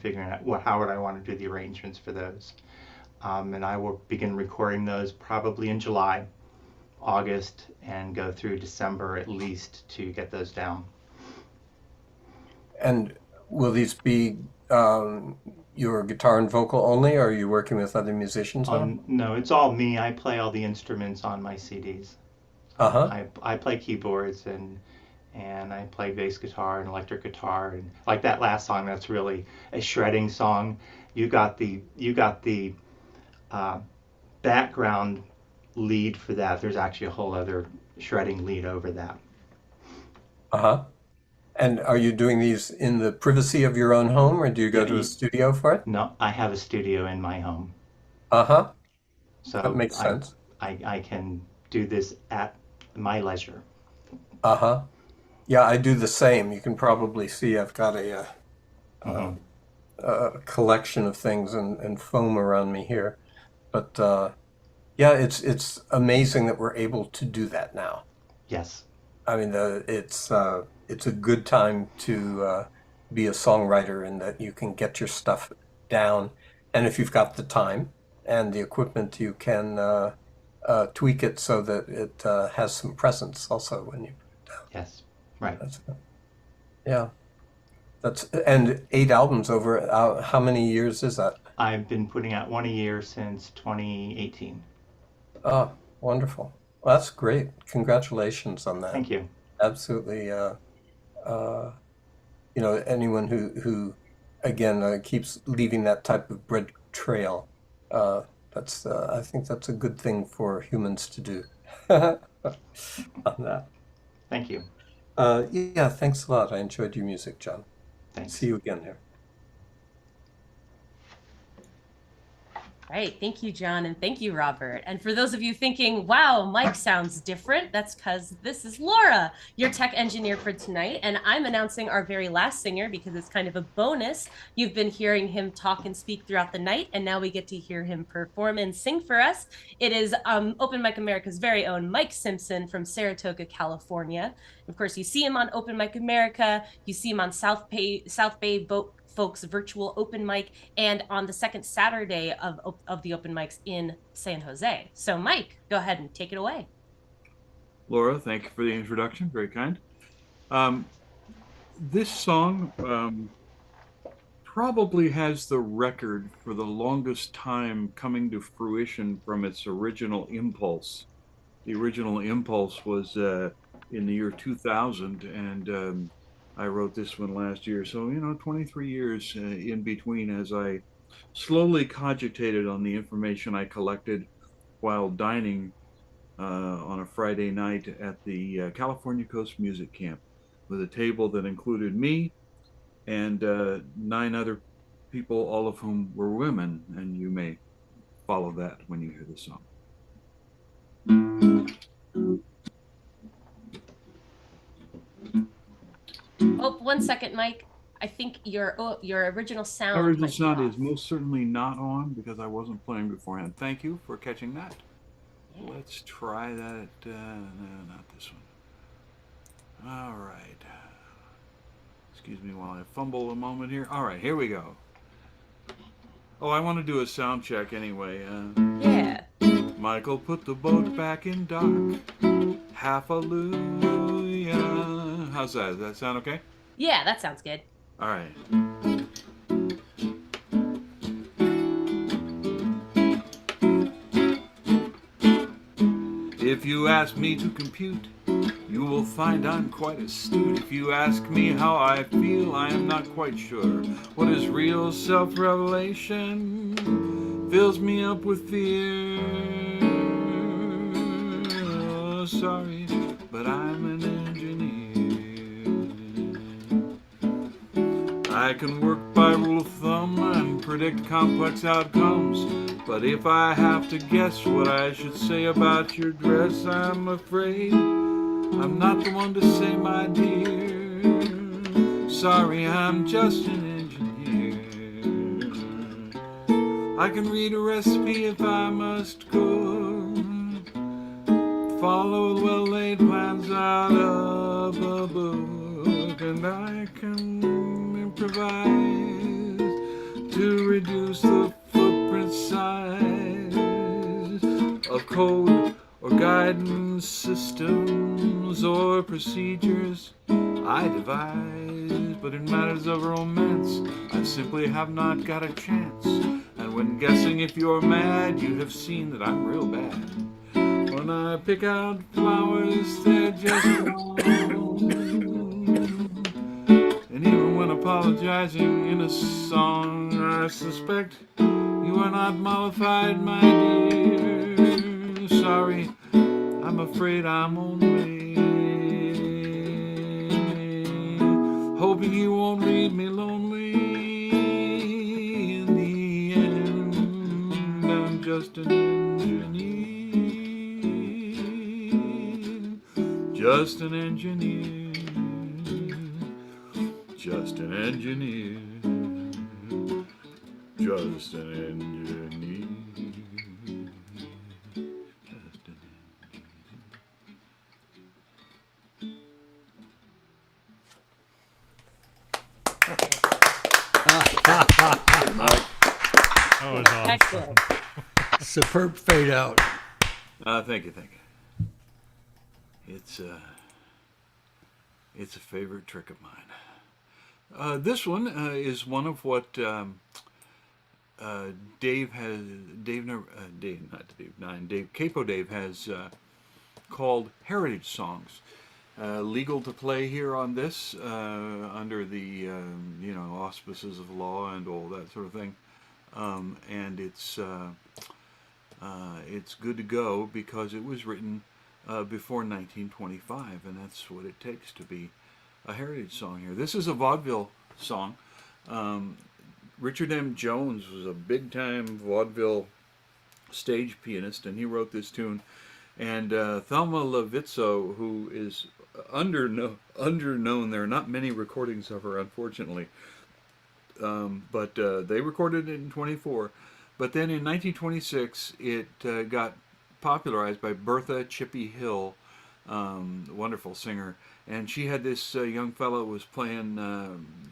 figuring out how would I want to do the arrangements for those. And I will begin recording those probably in July, August, and go through December at least to get those down. And will these be your guitar and vocal only, or are you working with other musicians on them? No, it's all me. I play all the instruments on my CDs. I play keyboards and I play bass guitar and electric guitar, and like that last song, that's really a shredding song. You got the background lead for that. There's actually a whole other shredding lead over that. And are you doing these in the privacy of your own home, or do you go to a studio for it? No, I have a studio in my home. So that makes sense. I can do this at my leisure. Yeah, I do the same. You can probably see I've got a collection of things and foam around me here. But yeah, it's amazing that we're able to do that now. Yes. I mean, it's a good time to be a songwriter in that you can get your stuff down, and if you've got the time and the equipment, you can tweak it so that it has some presence also when you put it down. Yes. Right. Yeah. And 8 albums over how many years is that? I've been putting out one a year since 2018. Oh, wonderful. Well, that's great. Congratulations on that. Thank you. Absolutely. Anyone who again keeps leaving that type of bread trail, I think that's a good thing for humans to do. On that. Thank you. Yeah, thanks a lot. I enjoyed your music, John. Thanks. See you again here. Right. Thank you, John. And thank you, Robert. And for those of you thinking, wow, Mike sounds different, that's because this is Laura, your tech engineer for tonight. And I'm announcing our very last singer because it's kind of a bonus. You've been hearing him talk and speak throughout the night, and now we get to hear him perform and sing for us. It is Open Mic America's very own Mike Simpson from Saratoga, California. Of course, you see him on Open Mic America. You see him on South Bay Folks virtual open mic, and on the second Saturday of the open mics in San Jose. So Mike, go ahead and take it away. Laura, thank you for the introduction. Very kind. This song probably has the record for the longest time coming to fruition from its original impulse. The original impulse was in the year 2000, and I wrote this one last year. So, 23 years in between as I slowly cogitated on the information I collected while dining on a Friday night at the California Coast Music Camp with a table that included me and 9 other people, all of whom were women. And you may follow that when you hear the song. Oh, 1 second, Mike. I think your original sound Original might be sound off. is most certainly not on because I wasn't playing beforehand. Thank you for catching that. Yeah. Let's try that. No, not this one. All right. Excuse me while I fumble a moment here. All right, here we go. Oh, I want to do a sound check anyway. Yeah. Michael put the boat back in dock. Hallelujah. How's that? Does that sound okay? Yeah, that sounds good. All right. If you ask me to compute, you will find I'm quite astute. If you ask me how I feel, I am not quite sure. What is real self-revelation fills me up with fear. Oh, sorry, but I'm an engineer. I can work by rule of thumb and predict complex outcomes. But if I have to guess what I should say about your dress, I'm afraid I'm not the one to say, my dear. Sorry, I'm just an engineer. I can read a recipe if I must go. Follow well-laid plans out of a book. And I can improvise to reduce the footprint size of code or guidance systems or procedures I devise. But in matters of romance, I simply have not got a chance. And when guessing if you're mad, you have seen that I'm real bad. When I pick out flowers, they're just wrong. And even when apologizing in a song, I suspect you are not mollified, my dear. Sorry, I'm afraid I'm only hoping you won't leave me lonely. In the end, I'm just an engineer. Just an engineer. Just an engineer. Just an engineer. Just an That was awesome. Excellent. Superb fade out. Thank you. It's a favorite trick of mine. This one is one of what Dave Capo Dave has called heritage songs. Legal to play here on this under the auspices of law and all that sort of thing, and it's good to go because it was written before 1925, and that's what it takes to be a heritage song here. This is a vaudeville song. Richard M. Jones was a big-time vaudeville stage pianist, and he wrote this tune. And Thelma Levitzo, who is underknown, there are not many recordings of her, unfortunately, but they recorded it in 24. But then in 1926, it got popularized by Bertha Chippy Hill, wonderful singer. And she had this young fellow who was playing,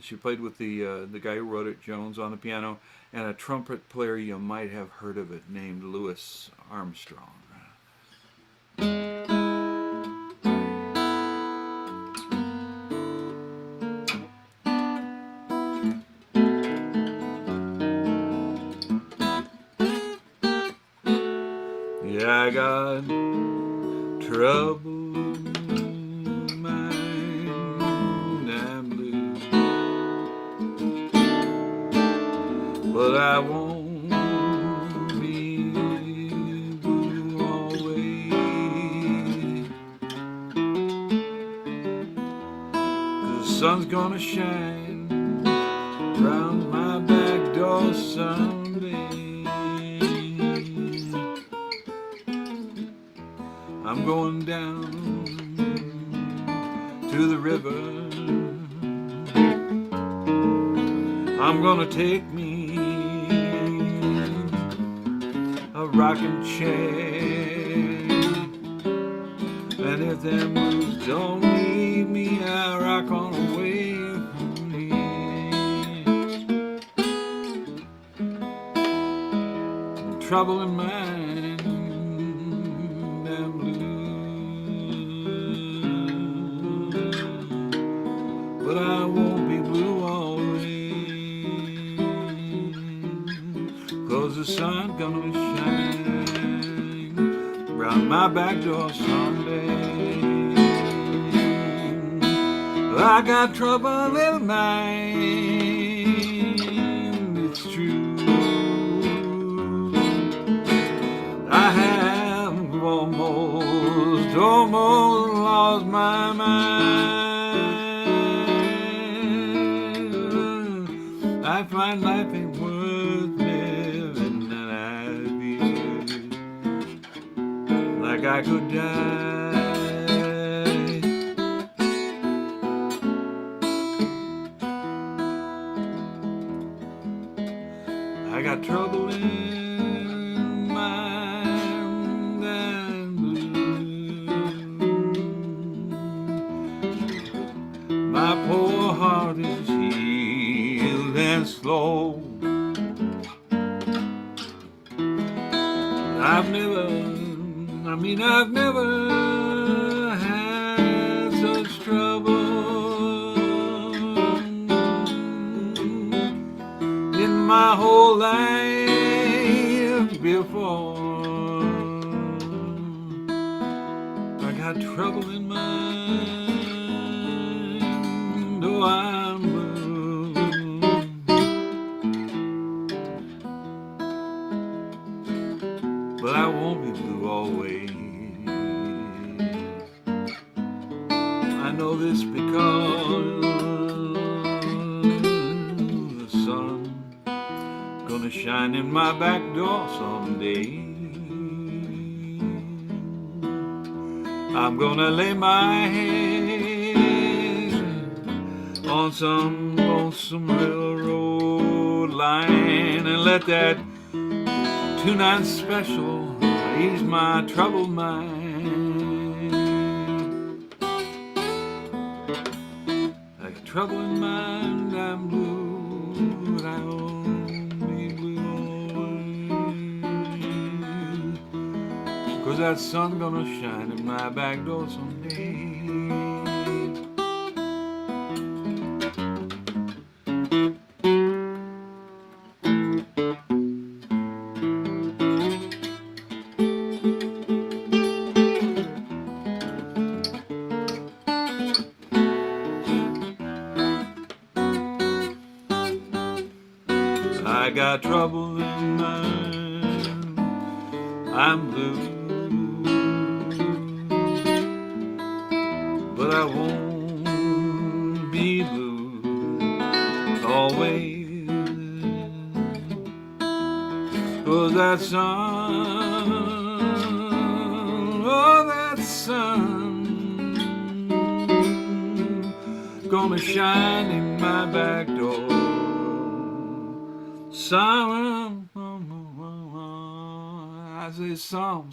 she played with the guy who wrote it, Jones, on the piano, and a trumpet player you might have heard of it named Louis Armstrong. I got trouble in mind and blue, but I won't be blue always. The sun's gonna shine round my back door someday. I'm going down to the river. I'm gonna take me a rocking chair, and if them blues don't leave me, I rock on away from here. Trouble in mind and blue, but I won't be blue always, 'cause the sun gonna shine round my back door someday. I got trouble in mind, it's true. I have almost lost my mind. I find life ain't worth living, and I feel like I could die. I got trouble in mind and blue. My poor heart is healed and slow. I've never had such trouble in my whole life before. I got trouble in mind, oh, I'm blue, but I won't be blue always. I know this because the sun gonna shine in my back door someday. I'm gonna lay my head on some lonesome railroad line and let that 2-9 special ease my troubled mind. I got trouble in mind, I'm blue, but I won't be blue, 'cause that sun gonna shine in my back door someday. I got trouble in mind, I'm blue, but I won't be blue always, 'cause that sun, oh, that sun gonna shine in my back door. Some, I say someday.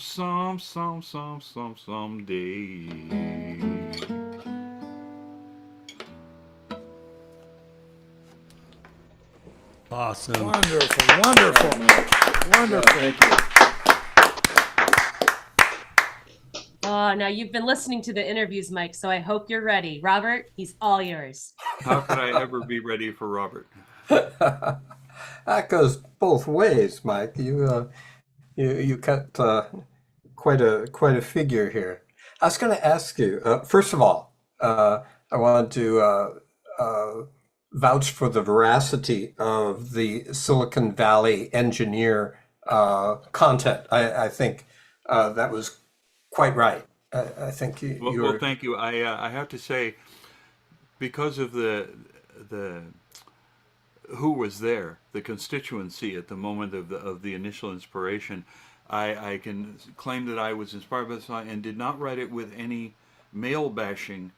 Awesome. Wonderful, wonderful, wonderful. Thank you. Oh, now you've been listening to the interviews, Mike, so I hope you're ready. Robert, he's all yours. How could I ever be ready for Robert? That goes both ways, Mike. You cut quite a figure here. I was going to ask you, first of all, I wanted to vouch for the veracity of the Silicon Valley engineer content. I think that was quite right. I think you Well, were. thank you. I have to say, because of the who was there, the constituency at the moment of the initial inspiration, I can claim that I was inspired by the song and did not write it with any male bashing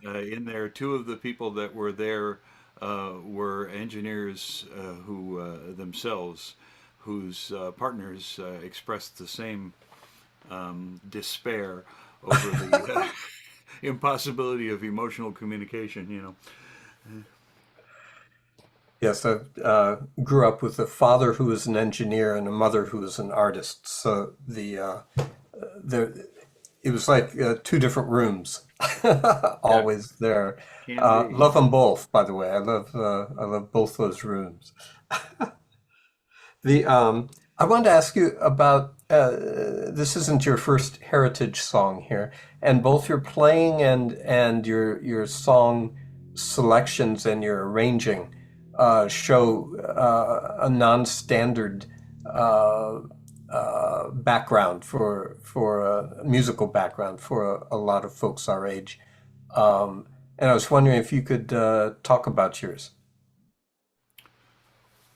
in there. Two of the people that were there were engineers who themselves, whose partners expressed the same despair over the impossibility of emotional communication. Yes, I grew up with a father who was an engineer and a mother who was an artist. So the it was like two different rooms, Yeah, always there. can be. Love them both, by the way. I love both those rooms. The I wanted to ask you about this isn't your first heritage song here, and both your playing and your song selections and your arranging show a non-standard uh, background for a musical background for a lot of folks our age. And I was wondering if you could talk about yours.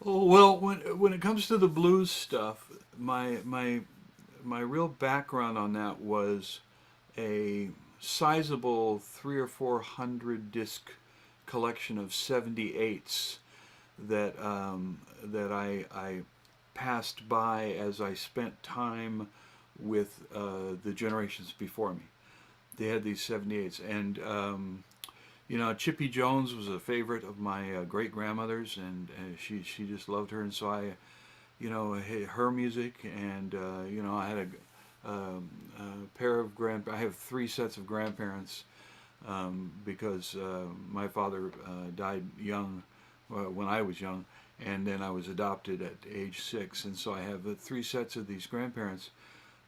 Oh, well, when it comes to the blues stuff, my real background on that was a sizable 300 or 400 disc collection of 78s that I passed by as I spent time with the generations before me. They had these 78s, and Chippy Jones was a favorite of my great grandmother's, and she just loved her, and so I, her music, and I had a pair of I have three sets of grandparents because my father died young when I was young, and then I was adopted at age 6, and so I have three sets of these grandparents,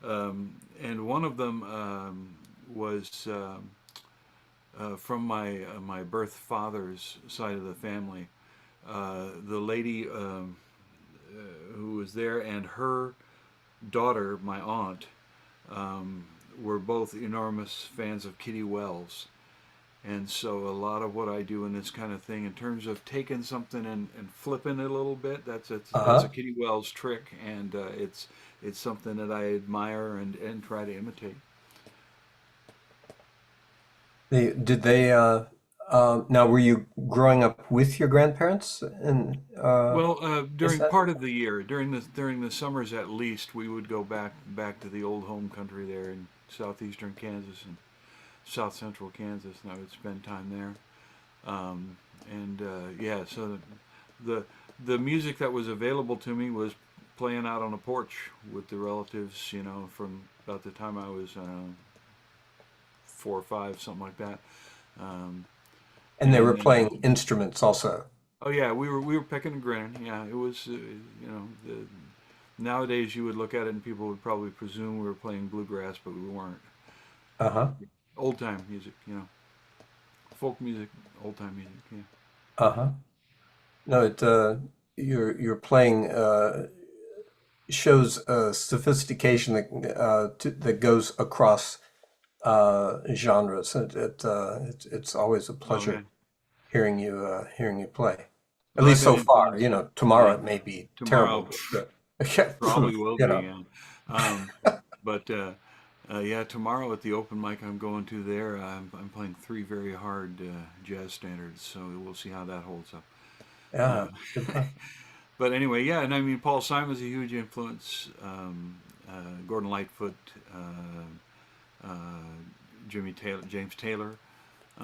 and one of them was from my birth father's side of the family. The lady who was there and her daughter, my aunt, were both enormous fans of Kitty Wells. And so a lot of what I do in this kind of thing, in terms of taking something and flipping it a little bit, that's a Uh-huh. Kitty Wells trick, and it's something that I admire and try to imitate. Did they now were you growing up with your grandparents and Well, is during that part of the year, during the summers at least, we would go back to the old home country there in southeastern Kansas and south central Kansas, and I would spend time there. And yeah, so the the music that was available to me was playing out on a porch with the relatives, from about the time I was 4 or 5, something like that. Um, and they were and playing instruments also. Oh yeah, we were pecking and grinning. Yeah, it was nowadays you would look at it and people would probably presume we were playing bluegrass, but we weren't. Uh-huh. Old time music, folk music, old time music. Yeah. Uh-huh. No, you're playing shows sophistication that goes across genres. It's always a Oh pleasure man. hearing you play. At Well, I've least been so far. influenced. Tomorrow Yeah. it may be terrible, Tomorrow but yeah, probably will you be. know. Yeah. Um, but yeah, tomorrow at the open mic I'm going to there, I'm playing three very hard jazz standards, so we'll see how that holds up. Uh, Yeah, good luck. but anyway, yeah, and I mean Paul Simon's a huge influence. Gordon Lightfoot, uh, Jimmy Taylor, James Taylor,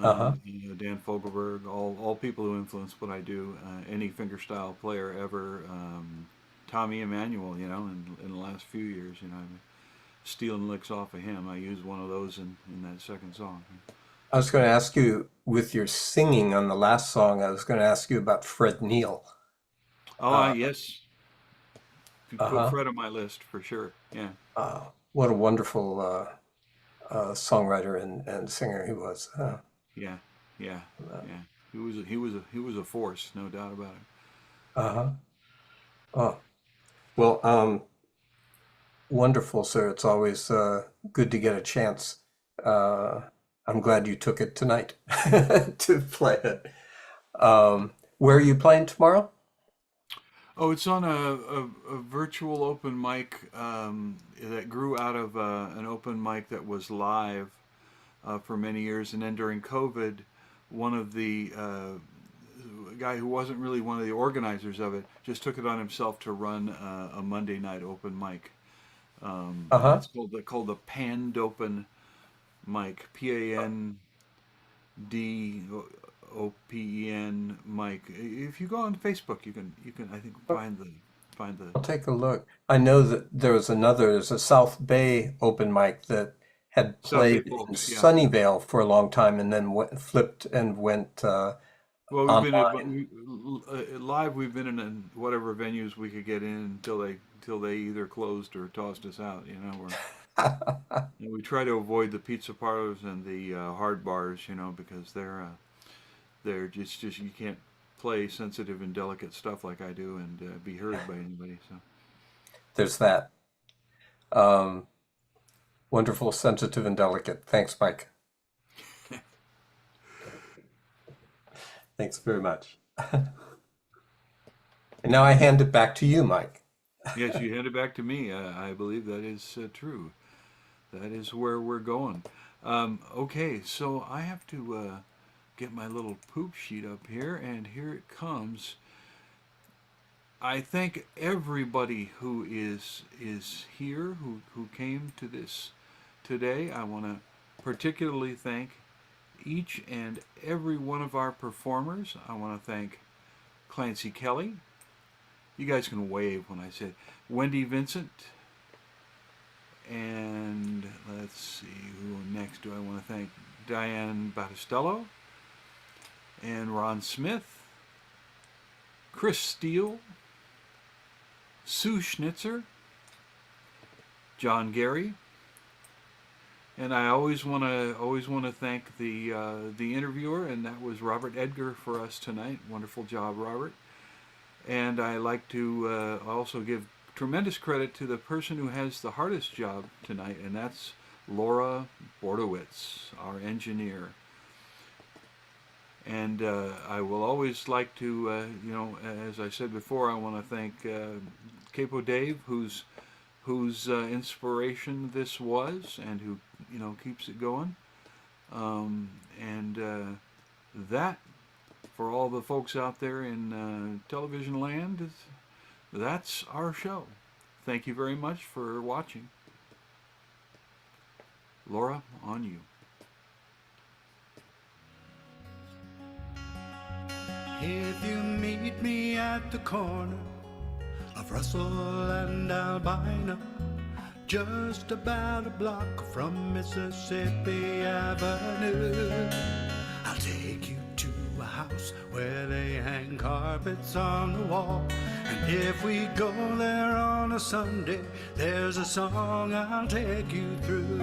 Uh-huh. Dan Fogelberg, all people who influence what I do. Any fingerstyle player ever. Tommy Emmanuel, in the last few years, I'm stealing licks off of him. I used one of those in that second song. I was going to ask you with your singing on the last song. I was going to ask you about Fred Neil. Oh, Uh, yes, put uh-huh. Fred on my list for sure. Yeah. Uh, what a wonderful songwriter and singer he was. Yeah, yeah, yeah. He was a force, no doubt about it. Uh-huh. Oh, well, wonderful, sir. It's always good to get a chance. I'm glad you took it tonight to play it. Where are you playing tomorrow? Oh, it's on a virtual open mic that grew out of an open mic that was live for many years, and then during COVID, one of the guy who wasn't really one of the organizers of it just took it on himself to run a Monday night open mic. Uh-huh. It's called the Panned Open Mic, PANDOPEN mic. If you go on Facebook, you can I think find the I'll take a look. I know that there's a South Bay open mic that had South Bay played in folks. Yeah. Sunnyvale for a long time and then flipped and went Well, we've online. been live. We've been in whatever venues we could get in until they either closed or tossed us out. You know, and we try to avoid the pizza parlors and the hard bars. You know, because they're just you can't play sensitive and delicate stuff like I do and be heard by anybody. So There's that. Wonderful, sensitive, and delicate. Thanks, Mike. Thanks very much. And now I hand it back to you, Mike. yes, you hand it back to me. I believe that is true. That is where we're going. Okay, so I have to get my little poop sheet up here, and here it comes. I thank everybody who is here, who came to this today. I want to particularly thank each and every one of our performers. I want to thank Clancy Kelly. You guys can wave when I say Wendy, Vincent, and let's see who next do I want to thank. Diane Battistello and Ron Smith, Chris Steele, Sue Schnitzer, John Gary, and I always want to thank the interviewer, and that was Robert Edgar for us tonight. Wonderful job, Robert. And I like to also give tremendous credit to the person who has the hardest job tonight, and that's Laura Bordowitz, our engineer. And I will always like to, as I said before, I want to thank Capo Dave, whose inspiration this was, and who keeps it going. That, for all the folks out there in television land, that's our show. Thank you very much for watching. Laura, on you. If you meet me at the corner of Russell and Albina, just about a block from Mississippi Avenue, I'll take you to a house where they hang carpets on the wall. And if we go there on a Sunday, there's a song I'll take you through.